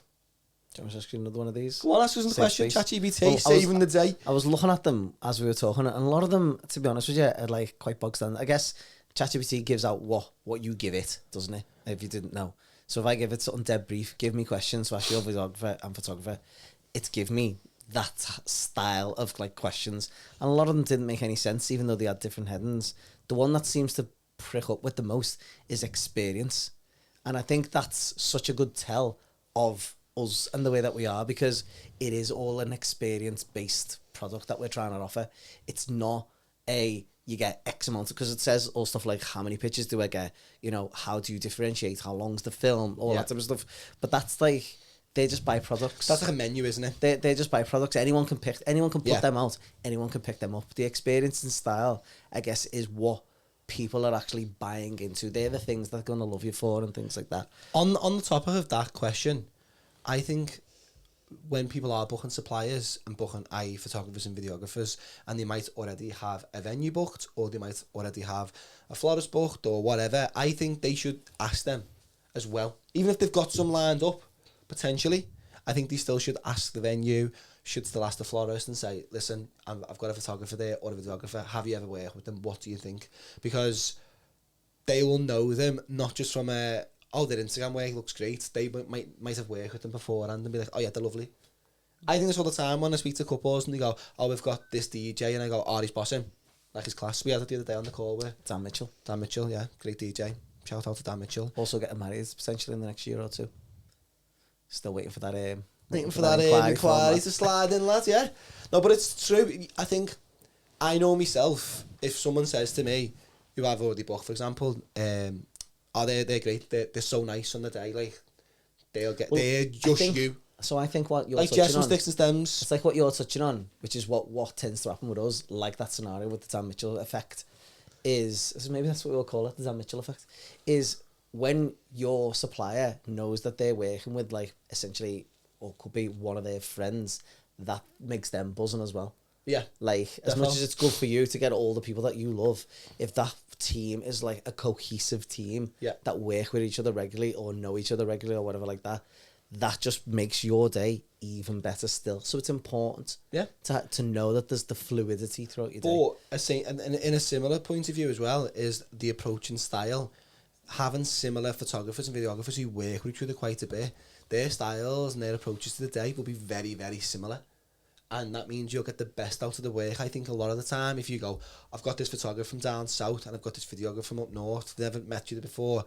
Do you want to ask you another one of these? Go on, ask us a question. ChatGPT, saving the day. I was looking at them as we were talking, and a lot of them, to be honest with you, are like quite bog standard. I guess ChatGPT gives out what you give it, doesn't it? If you didn't know. So if I give it something dead brief, give me questions to ask your videographer and photographer, it's give me that style of like questions. And a lot of them didn't make any sense, even though they had different headings. The one that seems to prick up with the most is experience. And I think that's such a good tell of us and the way that we are, because it is all an experience-based product that we're trying to offer. It's not you get X amount, because it says all stuff like, how many pictures do I get? You know, how do you differentiate? How long's the film? All that type of stuff. But that's like, they're just byproducts. That's like a menu, isn't it? They're just byproducts. Anyone can put them out. Anyone can pick them up. The experience and style, I guess, is what people are actually buying into. They're the things they're going to love you for and things like that. On the topic of that question, I think when people are booking suppliers and booking photographers and videographers, and they might already have a venue booked, or they might already have a florist booked or whatever, I think they should ask them as well. Even if they've got some lined up, potentially, I think they still should ask the venue, should still ask the florist and say, listen, I've got a photographer there or a videographer, have you ever worked with them? What do you think? Because they will know them, not just from their Instagram work looks great. They might have worked with them beforehand and be like, oh yeah, they're lovely. I think this all the time when I speak to couples and they go, oh, we've got this DJ, and I go, oh, he's bossing. Like his class. We had it the other day on the call with Dan Mitchell. Dan Mitchell, yeah, great DJ. Shout out to Dan Mitchell. Also getting married potentially in the next year or two. Still waiting for that inquiry to slide in, lads, yeah. No, but it's true. I think, I know myself, if someone says to me, who I've already booked, for example, they're great, they're so nice on the day, like, they're just you. So I think what you're like touching on, sticks and stems. it's like what you're touching on, which is what tends to happen with us, like that scenario with the Dan Mitchell effect, is maybe that's what we'll call it, the Dan Mitchell effect, is when your supplier knows that they're working with, like, essentially, or could be one of their friends, that makes them buzzing as well. Yeah. Like, definitely. as much as it's good for you to get all the people that you love, if that team is like a cohesive team that work with each other regularly or know each other regularly or whatever like that, that just makes your day even better still. So it's important to know that there's the fluidity throughout your day. But in a similar point of view as well is the approach and style. Having similar photographers and videographers who work with each other quite a bit, their styles and their approaches to the day will be very, very similar. And that means you'll get the best out of the work. I think a lot of the time, if you go, I've got this photographer from down south and I've got this videographer from up north, they haven't met you before,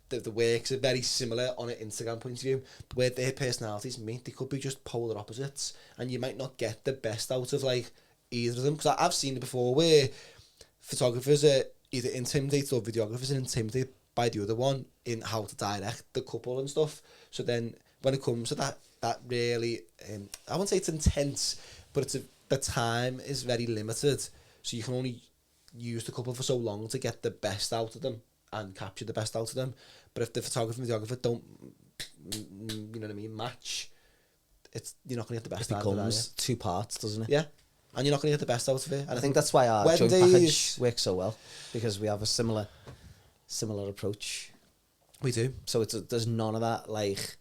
the works are very similar on an Instagram point of view, but where their personalities meet, they could be just polar opposites, and you might not get the best out of like either of them. Because I've seen it before where photographers are either intimidated or videographers are intimidated by the other one in how to direct the couple and stuff. So then when it comes to that really, I wouldn't say it's intense, but the time is very limited. So you can only use the couple for so long to get the best out of them and capture the best out of them. But if the photographer and videographer don't, you know what I mean, match, you're not going to get the best out of it. It becomes two parts, doesn't it? Yeah. And you're not going to get the best out of it. And I think that's why our joint package works so well, because we have a similar approach. We do. So there's none of that, like,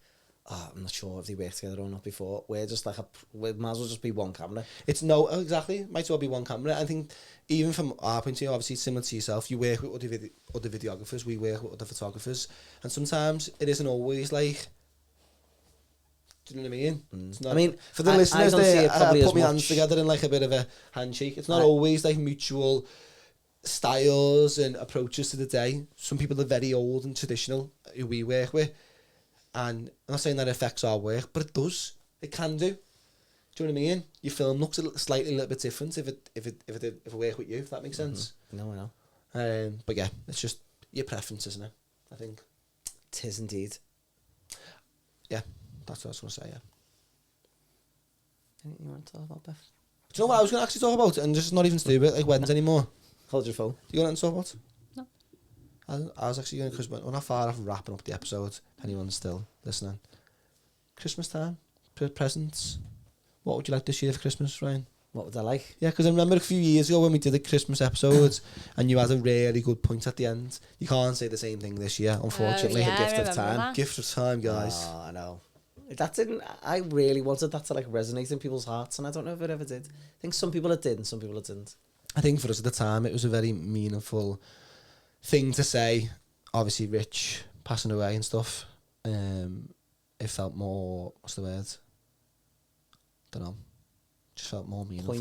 I'm not sure if they worked together or not before. We're just like, we might as well just be one camera. Exactly. Might as well be one camera. I think even from our point of view, obviously similar to yourself, you work with other videographers, we work with other photographers, and sometimes it isn't always like, do you know what I mean? It's not, I mean, for the listeners, I put my hands together in like a bit of a handshake. It's not always like mutual styles and approaches to the day. Some people are very old and traditional who we work with, and I'm not saying that affects our work, but it does. It can do. Do you know what I mean? Your film looks a little bit different if it work with you, if that makes sense. No, I know. But yeah, it's just your preference, isn't it? I think. It is indeed. Yeah, that's what I was going to say, yeah. Anything you want to talk about, Beth? Do you know what I was going to actually talk about? And just not even stupid, like weddings anymore. Hold your phone. Do you got anything to talk about? No. I was actually going to, because we're not far off wrapping up the episode, if anyone's still listening. Christmas time, presents. What would you like this year for Christmas, Ryan? What would I like? Yeah, because I remember a few years ago when we did the Christmas episodes and you had a really good point at the end. You can't say the same thing this year, unfortunately. Yeah, Gift of time. Gift of time, guys. Oh, I know. That didn't. I really wanted that to like resonate in people's hearts, and I don't know if it ever did. I think some people it did, and some people it didn't. I think for us at the time, it was a very meaningful thing to say. Obviously, Rich passing away and stuff. It felt more. What's the word? Don't know. Just felt more meaningful.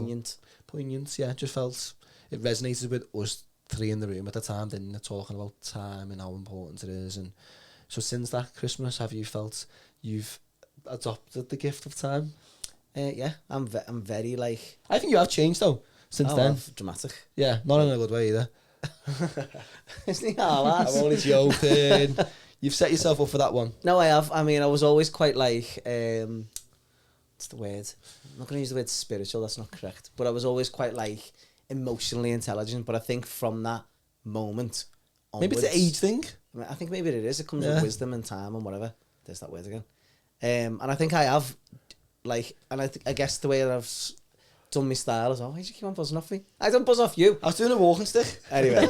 Poignant. Yeah, just felt it resonated with us three in the room at the time. Then talking about time and how important it is, and so since that Christmas, have you felt you've adopted the gift of time? Yeah, I'm very like. I think you have changed though since then. Dramatic. Yeah, not in a good way either. Isn't he hard? I'm only joking. You've set yourself up for that one. No, I have. I mean, I was always quite like. What's the word? I'm not going to use the word spiritual. That's not correct. But I was always quite like emotionally intelligent. But I think from that moment onwards, maybe it's an age thing. I think maybe it is. It comes with wisdom and time and whatever. There's that word again. And I think I have, like, and I guess the way that I've done my style is, why do you keep on buzzing off me? I don't buzz off you. I was doing a walking stick. Anyway.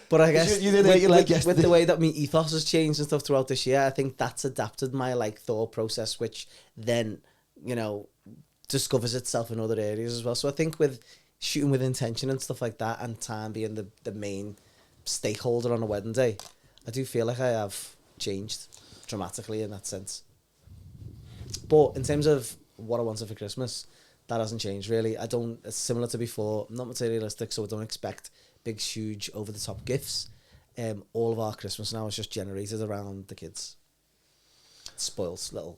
But I guess you did with the way that my ethos has changed and stuff throughout this year, I think that's adapted my like thought process, which then, you know, discovers itself in other areas as well. So I think with shooting with intention and stuff like that, and time being the main stakeholder on a wedding day, I do feel like I have changed dramatically in that sense. But in terms of what I wanted for Christmas, that hasn't changed really. It's similar to before. I'm not materialistic, so I don't expect big, huge, over-the-top gifts. All of our Christmas now is just generated around the kids. Spoils little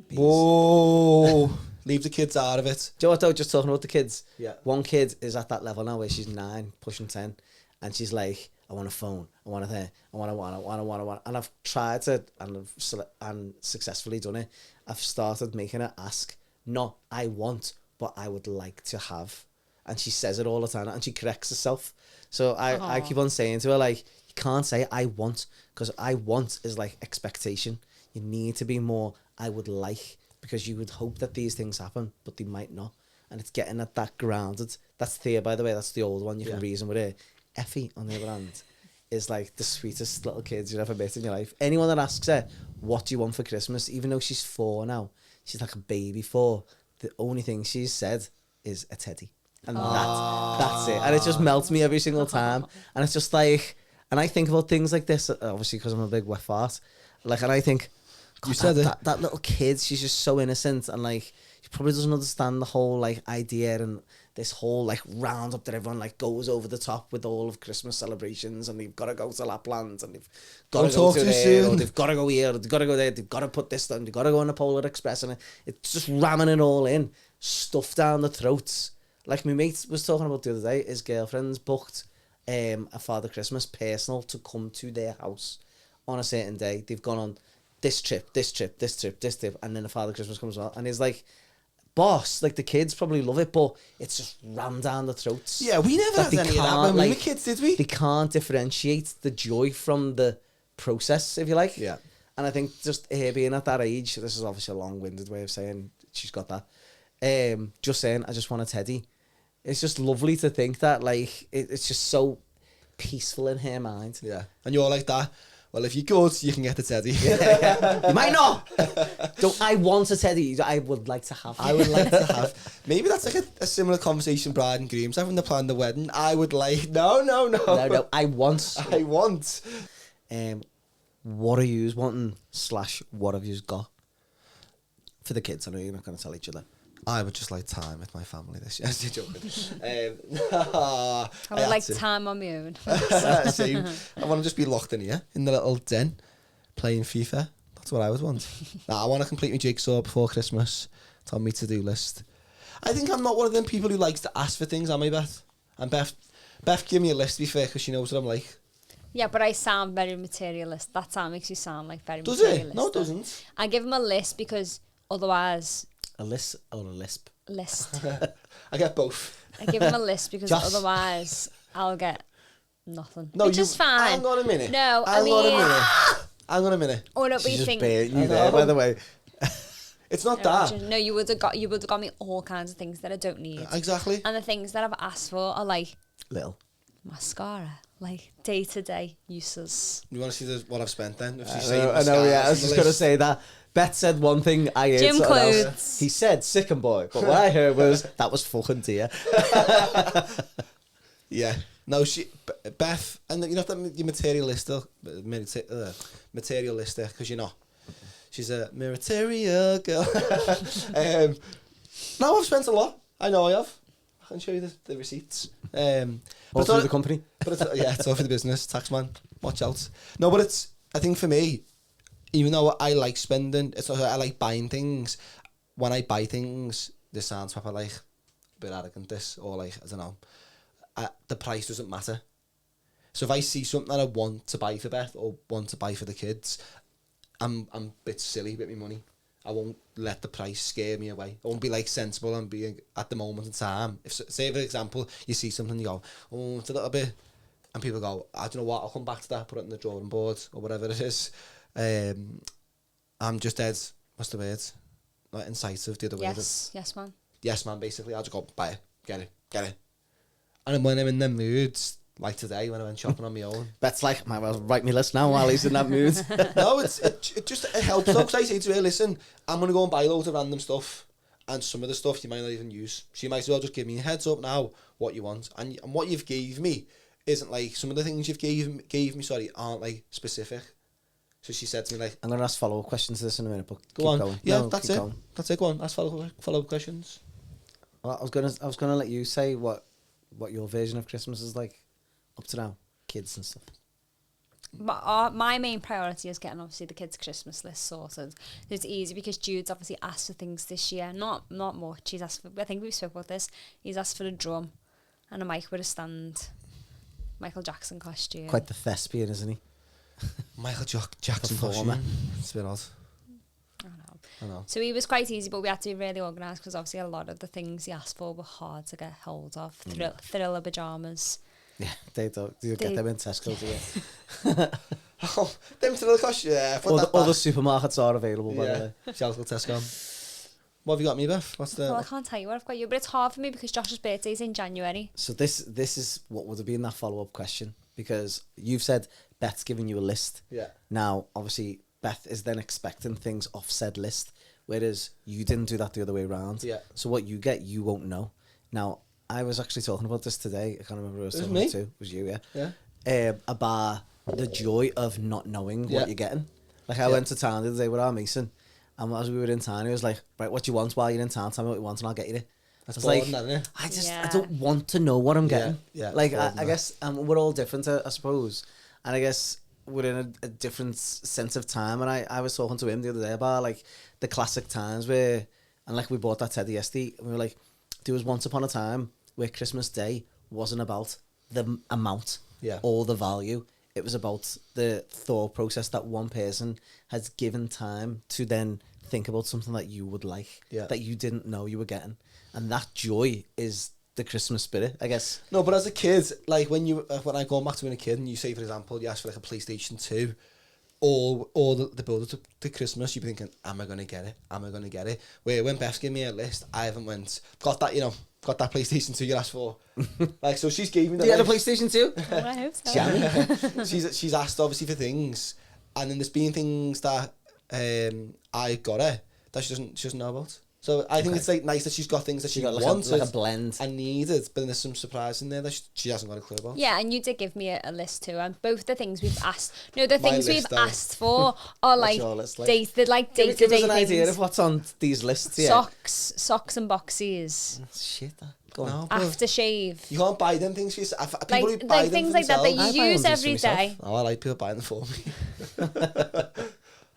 bees. Whoa! Leave the kids out of it. Do you know what though? Just talking about the kids. Yeah. One kid is at that level now where she's 9, pushing 10, and she's like, I want a phone. I want a thing. I want. And I've tried to, and successfully done it. I've started making her ask, not I want, but I would like to have. And she says it all the time, and she corrects herself. So I keep on saying to her, like, you can't say I want, because I want is like expectation. You need to be more I would like, because you would hope that these things happen, but they might not. And it's getting at that grounded. That's Thea, by the way. That's the old one. You can reason with it. Effie, on the other hand, is like the sweetest little kids you've ever met in your life. Anyone that asks her, what do you want for Christmas? Even though she's 4 now, she's like a baby 4. The only thing she's said is a teddy. And that's it. And it just melts me every single time. And it's just like, and I think about things like this, obviously because I'm a big wet fart. Like, and I think, God, that little kid, she's just so innocent, and like, she probably doesn't understand the whole like idea and this whole like roundup that everyone like goes over the top with all of Christmas celebrations, and they've got to go to Lapland, and they've got to go to there, or they've got to go here, they've got to go there, they've got to put this down, they've got to go on the Polar Express, and it's just ramming it all in, stuff down the throats. Like my mate was talking about the other day, his girlfriend's booked a Father Christmas personal to come to their house on a certain day. They've gone on this trip, and then the Father Christmas comes out, and he's like, boss, like the kids probably love it, but it's just rammed down the throats. Yeah, we never had any of that when we were kids, did we? They can't differentiate the joy from the process, if you like. Yeah. And I think just her being at that age, this is obviously a long-winded way of saying she's got that. Just saying, I just want a teddy. It's just lovely to think that, like, it's just so peaceful in her mind. Yeah. And you're like that. Well, if you're good, you can get the teddy. Yeah. You might not. I want a teddy. I would like to have. I would like to have. Maybe that's like a similar conversation bride and grooms having to plan the wedding. I would like, no. No, I want. What are you wanting / what have you got for the kids? I know you're not going to tell each other. I would just like time with my family this year. You're joking. I would like time on my own. Same. I want to just be locked in here in the little den playing FIFA. That's what I would want. I want to complete my jigsaw before Christmas. It's on my to-do list. I think I'm not one of them people who likes to ask for things, am I, Beth? And Beth give me a list, to be fair, because she knows what I'm like. Yeah, but I sound very materialist. That sound makes you sound like very Does materialist. It? No, it doesn't. I give him a list because otherwise... A list or a lisp? List. I get both. I give him a list because otherwise I'll get nothing. No, which is fine. Hang on a minute. No, Hang on a minute. Or not be She's thinking. just you there, by the way. It's not that. No, you would have got me all kinds of things that I don't need. Exactly. And the things that I've asked for are like little mascara, like day-to-day uses. You want to see what I've spent then? I know, yeah. I was just going to say that. Beth said one thing, I heard Gym something clothes. else. He said sick and boy, but what I heard was, that was fucking dear. Yeah. No, Beth, and you know that you're materialistic, because you're not. She's a material girl. No, I've spent a lot. I know I have. I can show you the receipts. All through the company. But it's all for the business. Taxman, watch out. No, but I think for me, even though I like spending, I like buying things. When I buy things, this sounds proper like a bit arrogant, or like, I don't know, the price doesn't matter. So if I see something that I want to buy for Beth or want to buy for the kids, I'm a bit silly with my money. I won't let the price scare me away. I won't be like sensible and be at the moment in time. If, say for example, you see something, you go, oh, it's a little bit, and people go, I don't know what, I'll come back to that, put it on the drawing board or whatever it is. I'm just dead, what's the word? Not incisive, the other way. Yes, man. Yes, man, basically. I'll just go, buy it, get it. And then when I'm in them moods, like today when I went shopping on my own. Beth's like, might well write me list now while he's in that mood. No, it helps though, because I say to her, listen, I'm going to go and buy loads of random stuff, and some of the stuff you might not even use. So you might as well just give me a heads up now what you want. And what you've gave me isn't like, some of the things you've gave me, aren't like specific. So she said to me like... I'm going to ask follow-up questions to this in a minute, but go on. Going. Yeah, no, that's it. Going. That's it, go on. Ask follow-up questions. Well, I was gonna let you say what your version of Christmas is like up to now, kids and stuff. My main priority is getting obviously the kids' Christmas list sorted. It's easy because Jude's obviously asked for things this year. Not much. He's asked for, I think we've spoke about this. He's asked for a drum and a mic with a stand. Michael Jackson costume. Quite the thespian, isn't he? Michael Jackson costume. It's a bit odd. I know. So he was quite easy, but we had to be really organised because obviously a lot of the things he asked for were hard to get hold of. Thriller pyjamas. Yeah, they don't. You get them in Tesco, do you? Oh, them Thriller costumes. Yeah, all the supermarkets are available, by the way. Shall go Tesco. What have you got me, Beth? Well, I can't tell you what I've got you, but it's hard for me because Josh's birthday is in January. So this is what would have been that follow-up question, because you've said Beth's giving you a list. Yeah. Now, obviously, Beth is then expecting things off said list, whereas you didn't do that the other way around. Yeah. So what you get, you won't know. Now, I was actually talking about this today. I can't remember who I was talking me? to. It was you, yeah. Yeah. About the joy of not knowing what you're getting. Like, I went to town the other day with our Mason, and as we were in town, he was like, right, what do you want while you're in town? Tell me what you want and I'll get you it. That's boring, isn't it? I don't want to know what I'm getting. Yeah. Like, I guess we're all different, I suppose. And I guess we're in a different sense of time. And I was talking to him the other day about, like, the classic times where, and like, we bought that Teddy SD, and we were like, there was once upon a time where Christmas Day wasn't about the amount or the value. It was about the thought process that one person has given time to then think about something that you would like, that you didn't know you were getting. And that joy is the Christmas spirit, I guess. No, but as a kid, like when I go back to being a kid and you say, for example, you ask for like a PlayStation 2 or the build up to Christmas, you'd be thinking, am I going to get it? Am I going to get it? Where when Beth gave me a list, I haven't got that PlayStation 2 you asked for. Like, so she's gave me that. You had a PlayStation 2? Well, I hope so. Jammy. she's asked obviously for things, and then there's been things that I got her that she doesn't know about. So I think it's like nice that she's got things that she got wanted, like a blend, and needed, but then there's some surprise in there that she hasn't got a clue about. Yeah, and you did give me a list too, and both the things we've asked, asked for are like day-to-day things. Give us an idea of what's on these lists here. Socks and boxies. Shit, go on. No, aftershave. You can't buy them things for yourself. People who buy them things like that you use every day. Oh, I like people buying them for me.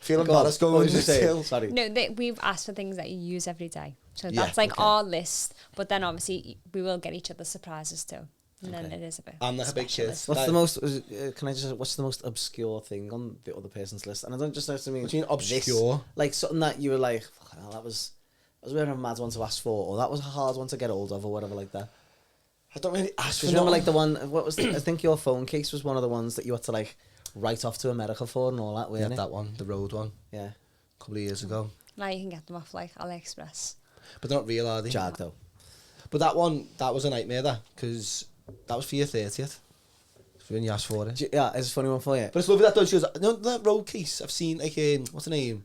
Feel embarrassed going to sale. Sorry. No, we've asked for things that you use every day. So that's like our list. But then obviously we will get each other surprises too. And then it is a bit. I'm like a big kid. What's the most? What's the most obscure thing on the other person's list? And I don't just know what I mean. What do you mean obscure? Like something that you were like, fucking hell, that was really a mad one to ask for, or that was a hard one to get hold of, or whatever like that. I don't really ask for. Remember, like the one. What was? I think your phone case was one of the ones that you had to like write off to America for and all that. Yeah, that one, the road one. Yeah, a couple of years ago. Now you can get them off like AliExpress. But they're not real, are they? Jag though. But that one, that was a nightmare. Because that was for your 30th. when you ask for it. Yeah, it's a funny one for you. But it's lovely that she goes, that road case I've seen, like, what's her name?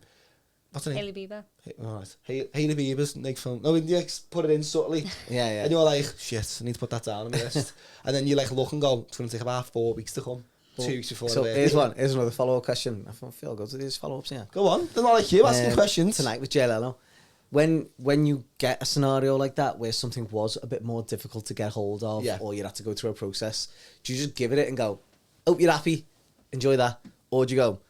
Hailey Bieber. Alright. Hailey Bieber's like film. No, you put it in subtly. Yeah. And you're like, shit, I need to put that down on my list. And then you like look and go, it's going to take about 4 weeks to come. 2 weeks before. So here's another follow-up question. I feel good with these follow-ups, yeah. Go on, they're not like you asking questions. Tonight with Jay Leno. When you get a scenario like that where something was a bit more difficult to get hold of, or you had to go through a process, do you just give it and go, oh, you're happy, enjoy that? Or do you go,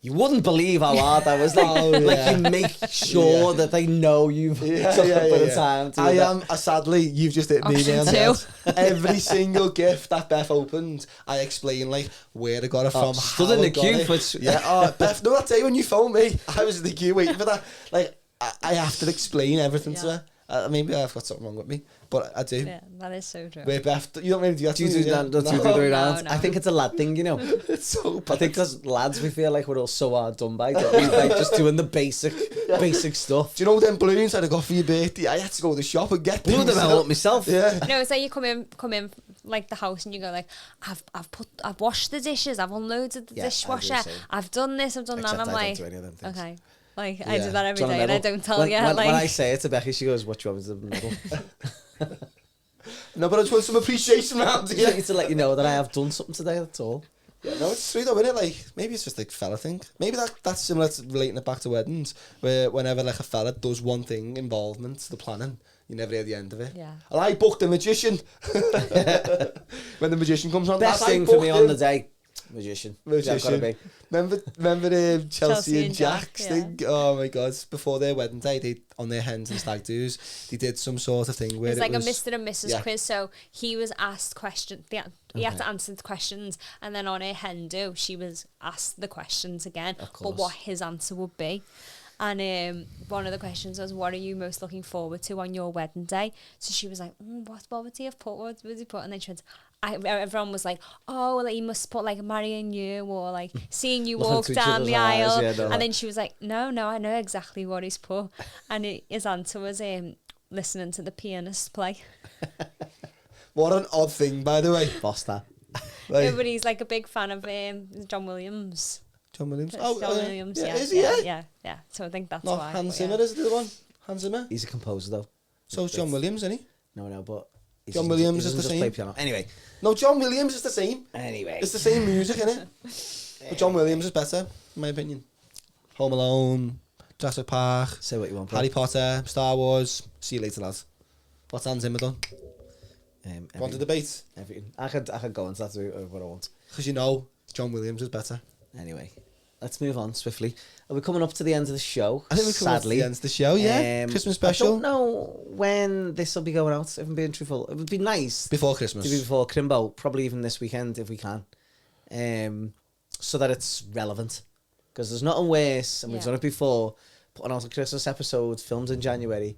you wouldn't believe how hard that was. Like you make sure that they know you've took a bit of time to sadly, you've just hit me now. Every single gift that Beth opened, I explain like where I got it from, stood in the queue for Beth, no, that day when you phoned me, I was in the queue waiting for that. Like, I have to explain everything to her. Maybe I've got something wrong with me, but I do. Yeah, that is so true. Wait, Beth, you don't really do that. Do you do that? Do the way around? No. I think it's a lad thing, you know. It's so bad. I think because lads, we feel like we're all so hard done by, don't we? Like just doing the basic stuff. Do you know them balloons I got for your birthday? I had to go to the shop and get blew them out myself. Yeah. No, it's like you come in like the house and you go like, I've washed the dishes, I've unloaded the dishwasher, I've done this, I've done that. And I'm like, okay. Like, I do that every day and I don't tell you. When I say it to Becky, she goes, what do you want in the middle? No, but I just want some appreciation around here. I need to let you know that I have done something today, that's all. Yeah, no, it's sweet though, isn't it? Like, maybe it's just like fella thing. Maybe that's similar to relating it back to weddings, where whenever like a fella does one thing, involvement, the planning, you never hear the end of it. Yeah. And I booked a magician. When the magician comes on, best thing for me on the day. Magician. Remember Chelsea and Jack's thing? Oh my god! Before their wedding day, they on their hens and stag do's, they did some sort of thing where it was like was, a Mr. and Mrs. quiz. So he was asked questions. He had to answer the questions, and then on her hen do, she was asked the questions again, but what his answer would be. And one of the questions was, what are you most looking forward to on your wedding day? So she was like, what would he have put? What would he put? And then she went, everyone was like, oh, well, he must put like marrying you or like seeing you walk down the aisle. And then she was like, no, I know exactly what he's put. And his answer was listening to the pianist play. What an odd thing, by the way. Boss that. Yeah, but he's like a big fan of John Williams. John Williams. John Williams, yeah. Is he? Yeah. So I think that's not why. Hans Zimmer, is it the one? Hans Zimmer? He's a composer, though. So is John Williams, isn't he? No, but... John Williams is the same. Play piano. Anyway. No, John Williams is the same. Anyway. It's the same music, isn't it? But John Williams is better, in my opinion. Home Alone, Jurassic Park. Say what you want, Harry Potter, Star Wars. See you later, lads. What's Hans Zimmer done? Want to debate? Everything. I could go into that what I want. Because you know, John Williams is better. Anyway, let's move on swiftly. Are we coming up to the end of the show? I think we're coming up to the end of the show, yeah. Christmas special. I don't know when this will be going out, if I'm being truthful. It would be nice. Before Christmas. To be before Crimbo, probably even this weekend if we can. So that it's relevant. Because there's nothing worse, and we've done it before, putting out a Christmas episode, filmed in January.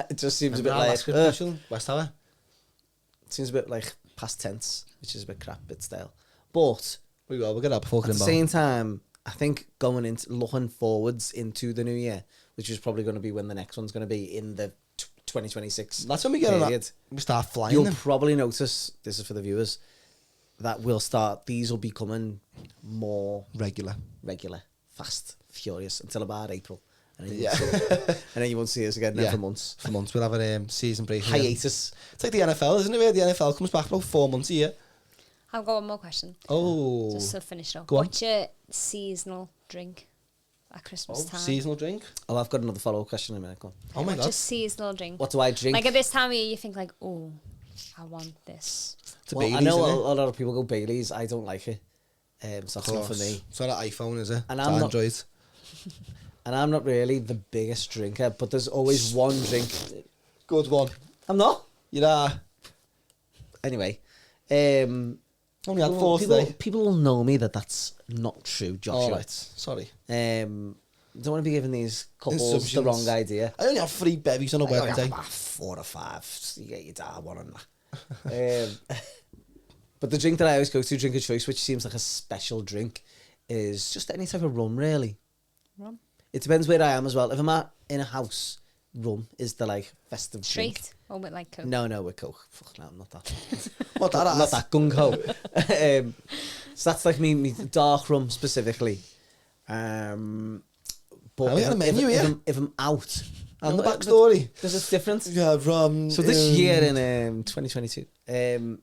It just seems a bit like... special, West Tower. It seems a bit like past tense, which is a bit crap, a bit stale. But... We'll get that before Crimbo. At the same time, I think looking forwards into the new year, which is probably going to be when the next one's going to be in the 2026 That's when we get on that. We start flying. You'll probably notice, this is for the viewers, that these will be coming more regular, fast, furious, until about April. And then you won't see us again for months. For months. We'll have a season break. Hiatus. It's like the NFL, isn't it? Where the NFL comes back about 4 months a year. I've got one more question. Oh. Just to finish up. Go on. What's your seasonal drink at Christmas time? Seasonal drink? Oh, I've got another follow-up question in a minute. Go on. Oh my God. What's your seasonal drink? What do I drink? Like at this time of year, you think like, oh, I want this. Bailey's, I know a lot of people go Bailey's. I don't like it. So that's not for me. It's not an iPhone, is it? And I'm Android. And I'm not really the biggest drinker, but there's always one drink. Good one. I'm not. You are. Anyway. Only had 4 today. People will know me that's not true, Joshua. All right. Sorry. Don't want to be giving these couples the wrong idea. I only have 3 bevies on a wedding day. 4 or 5. You get your dad one on that. But the drink that I always go to, drink of choice, which seems like a special drink, is just any type of rum, really. Rum? It depends where I am as well. If I'm in a house rum is the like festive drink. Straight or with like Coke? No, with Coke. Fuck no, not that. What that not that gung-ho. So that's like me dark rum specifically. But if I'm out... And the backstory. There's a difference. Yeah, rum. So this year in 2022, an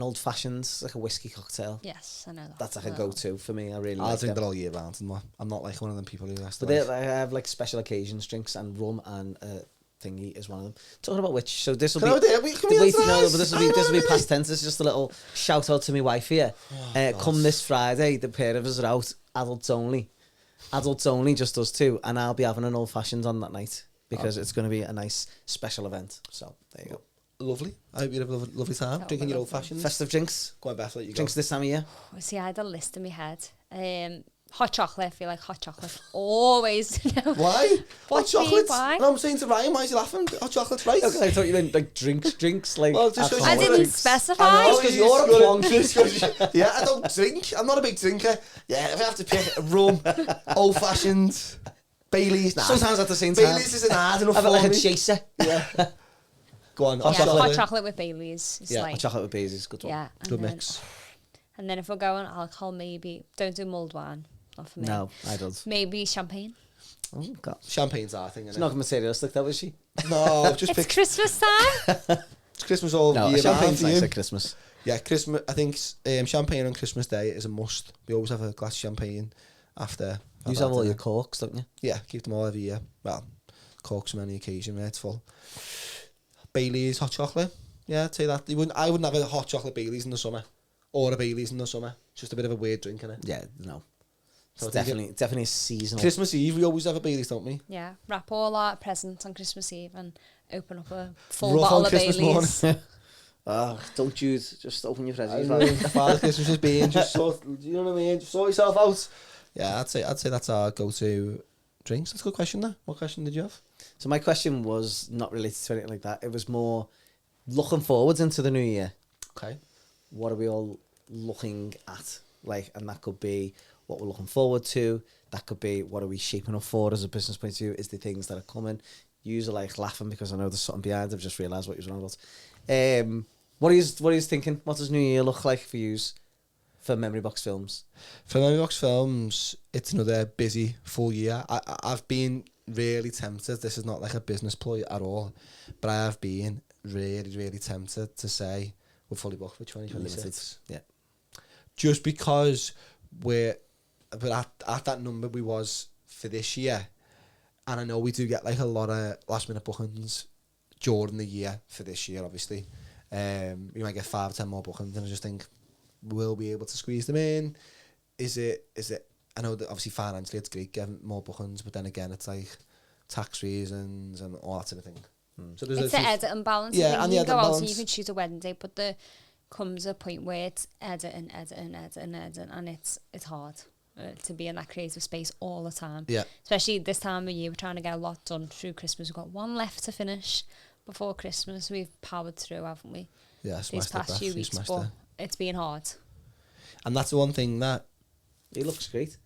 old fashioned, like a whiskey cocktail. Yes, I know that. That's like a go-to for me. I really I'll like drink that all year round. I'm not like one of them people who has to. But I have like special occasions drinks, and rum and thingy is one of them. Talking about which, so this will be. This will be past tense. It's just a little shout out to my wife here. Come this Friday, the pair of us are out, adults only. Adults only, just us two, and I'll be having an old fashioned on that night because it's going to be a nice special event. So there you go. Lovely. I hope you have a lovely time drinking your old fashioned. Festive drinks. Go on, Beth, let you Drinks go. this time of year. See, I had a list in my head. Hot chocolate. I feel like hot chocolate always. Why? Hot chocolate? Why? No, I'm saying to Ryan, why is he laughing? Hot chocolate's right. Okay, I thought you meant like drinks like. Well, just I didn't specify. I know, because you're a plonker. Yeah, I don't drink. I'm not a big drinker. Yeah, if I have to pick rum, old fashioned, Bailey's. Nah. Sometimes at the same time. Bailey's isn't hard enough. Have it for like me. a chaser. Yeah. Go on. Hot chocolate with Bailey's. It's Yeah, like, Hot chocolate with Baileys is a good one. yeah, Good mix. And then if we're going alcohol, maybe don't do mulled wine. Not for me. No, I don't. Maybe champagne. Oh God. Champagne's our thing, isn't It's it? not materialistic, that was she? No, I've just It's picked. Christmas time. It's Christmas all No, year round champagne's for nice you. at Christmas. Yeah, Christmas. I think champagne on Christmas Day is a must. We always have a glass of champagne after. You have all your corks, don't you? Yeah, keep them all every year. Well, corks on any occasion where it's full. Bailey's hot chocolate. Yeah, I'd say that. I wouldn't have a hot chocolate Bailey's in the summer, or a Bailey's in the summer. It's just a bit of a weird drink, innit? Yeah, no. So It's definitely seasonal. Christmas Eve, we always have a Bailey's, don't we? Yeah, wrap all our presents on Christmas Eve and open up a full Rough bottle on of Christmas Bailey's. morning. Don't choose. Just open your presents. Father Christmas is being just sort. You know what I mean? Just sort yourself out. Yeah, I'd say that's our go-to drinks. That's a good question. There. What question did you have? So my question was not related to anything like that. It was more looking forwards into the new year. Okay. What are we all looking at? Like, and that could be what we're looking forward to. That could be what are we shaping up for as a business point of view? Is the things that are coming? Yous are like laughing because I know there's something behind. I've just realised what you're on about. What are you thinking? What does New Year look like for yous for Memory Box Films? For Memory Box Films, it's another busy full year. I've been really tempted. This is not like a business ploy at all, but I have been really, really tempted to say we're fully booked for 2026. Yeah. Just because we're at that number we was for this year, and I know we do get like a lot of last minute bookings during the year for this year. Obviously, we might get 5 or 10 more bookings, and I just think we'll be able to squeeze them in. Is it? I know that obviously financially it's great getting more bookings, but then again it's like tax reasons and all that sort of thing. So there's It's the edit and balance. Yeah, and the you edit go and out balance. and you can shoot a wedding day, but there comes a point where it's editing, and it's hard to be in that creative space all the time. Yeah. Especially this time of year, we're trying to get a lot done through Christmas. We've got one left to finish before Christmas. We've powered through, haven't we? Yeah, These past few weeks, but it's been hard. And that's the one thing that He looks great.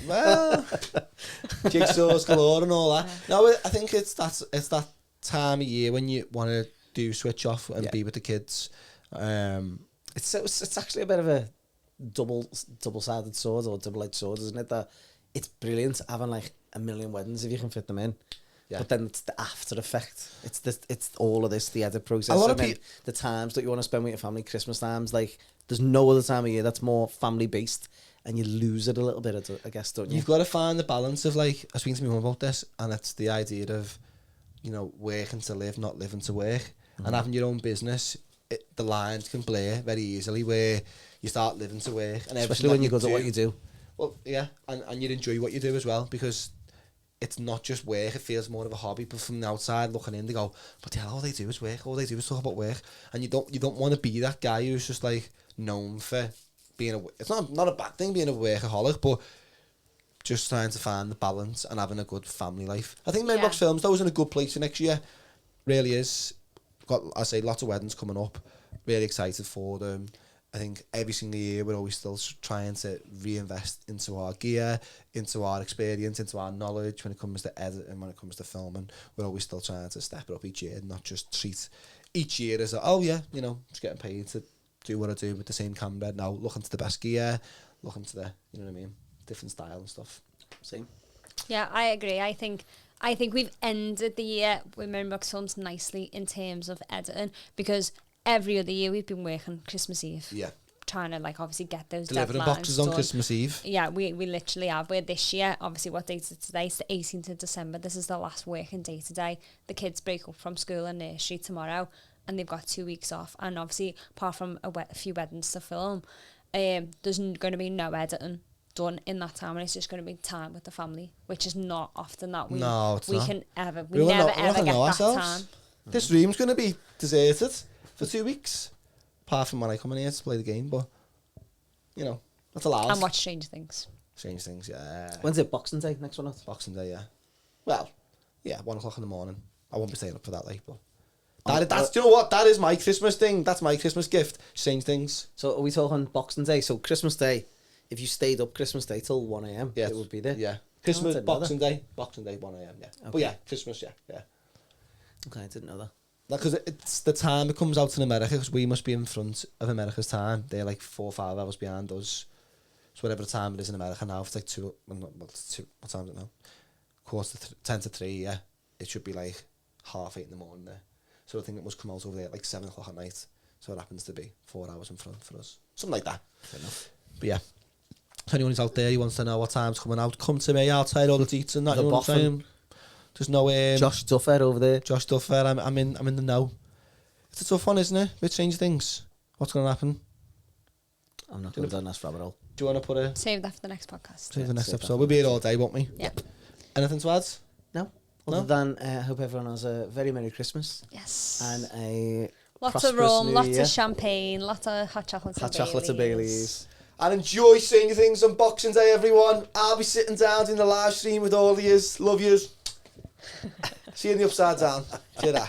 well, jigsaws galore and all that. Yeah. No, I think it's that time of year when you want to do switch off and be with the kids. It's actually a bit of a double-sided sword or double-edged sword, isn't it? That it's brilliant having like a million weddings if you can fit them in. Yeah. But then it's the after effect. It's all of this, the edit process. A lot of the times that you want to spend with your family, Christmas times, like there's no other time of year that's more family based, and you lose it a little bit, I guess, don't you? You've got to find the balance of like, I was speaking to my mum about this, and it's the idea of, you know, working to live, not living to work, and having your own business. The lines can blur very easily where you start living to work, and especially when you're good at what you do. Well, yeah, and you enjoy what you do as well, because it's not just work, it feels more of a hobby. But from the outside looking in, they go, but yeah, all they do is work, all they do is talk about work. And you don't want to be that guy who's just like known for being it's not a bad thing being a workaholic, but just trying to find the balance and having a good family life. I think Memory Box Films, though, is in a good place for next year. Really is. Got, I say, lots of weddings coming up. Really excited for them. I think every single year we're always still trying to reinvest into our gear, into our experience, into our knowledge when it comes to editing, when it comes to filming. We're always still trying to step it up each year, not just treat each year as just getting paid to do what I do with the same camera. Now looking to the best gear, looking to the, you know what I mean, different style and stuff. Same. Yeah, I agree. I think we've ended the year with Mirrenbox Films nicely in terms of editing, because every other year we've been working Christmas Eve. Yeah. Trying to obviously get those delivering deadlines boxes on done. Christmas Eve. Yeah, we literally have. We're this year, obviously, what date is it today? It's the 18th of December. This is the last working day today. The kids break up from school and nursery tomorrow, and they've got 2 weeks off. And obviously, apart from a few weddings to film, there's going to be no editing done in that time, and it's just going to be time with the family, which is not often that we never get that time. This room's going to be deserted for 2 weeks, apart from when I come in here to play the game, but that's allowed. And watch Strange Things. Strange Things, yeah. When's it? Boxing Day? Next one up? Boxing Day, yeah. Well, yeah, 1 o'clock in the morning. I won't be staying up for that late, but that's, do you know what? That is my Christmas thing. That's my Christmas gift. Strange Things. So are we talking Boxing Day? So Christmas Day, if you stayed up Christmas Day till 1 a.m, it would be there. Yeah. Christmas, Boxing Day, 1 a.m, yeah. Okay. But yeah, Christmas, yeah. Okay, I didn't know that. Because it's the time it comes out in America, because we must be in front of America's time. They're like 4 or 5 hours behind us. So whatever the time it is in America now, it's like 2, what time is it now? 10 to 3, yeah. It should be like 8:30 in the morning there. So I think it must come out over there at like 7 o'clock at night. So it happens to be 4 hours in front for us. Something like that. Fair enough. But yeah. If anyone who's out there, who wants to know what time's coming out, come to me, I'll tell you all the deets and that. You know what I'm saying? There's no Josh Duffer over there. Josh Duffer, I'm in the know. It's a tough one, isn't it? With Strange Things. What's going to happen? I'm not going to go down that rabbit hole. Do you want to put a... Save that for the next podcast. Save the next episode. We'll be here all day, won't we? Yeah. Anything to add? No. Other than I hope everyone has a very Merry Christmas. Yes. And a lots of rum, lots of champagne, lots of hot chocolates and Baileys. And enjoy Stranger Things on Boxing Day, everyone. I'll be sitting down in the live stream with all of yous. Love yous. See you in the upside down. See you there.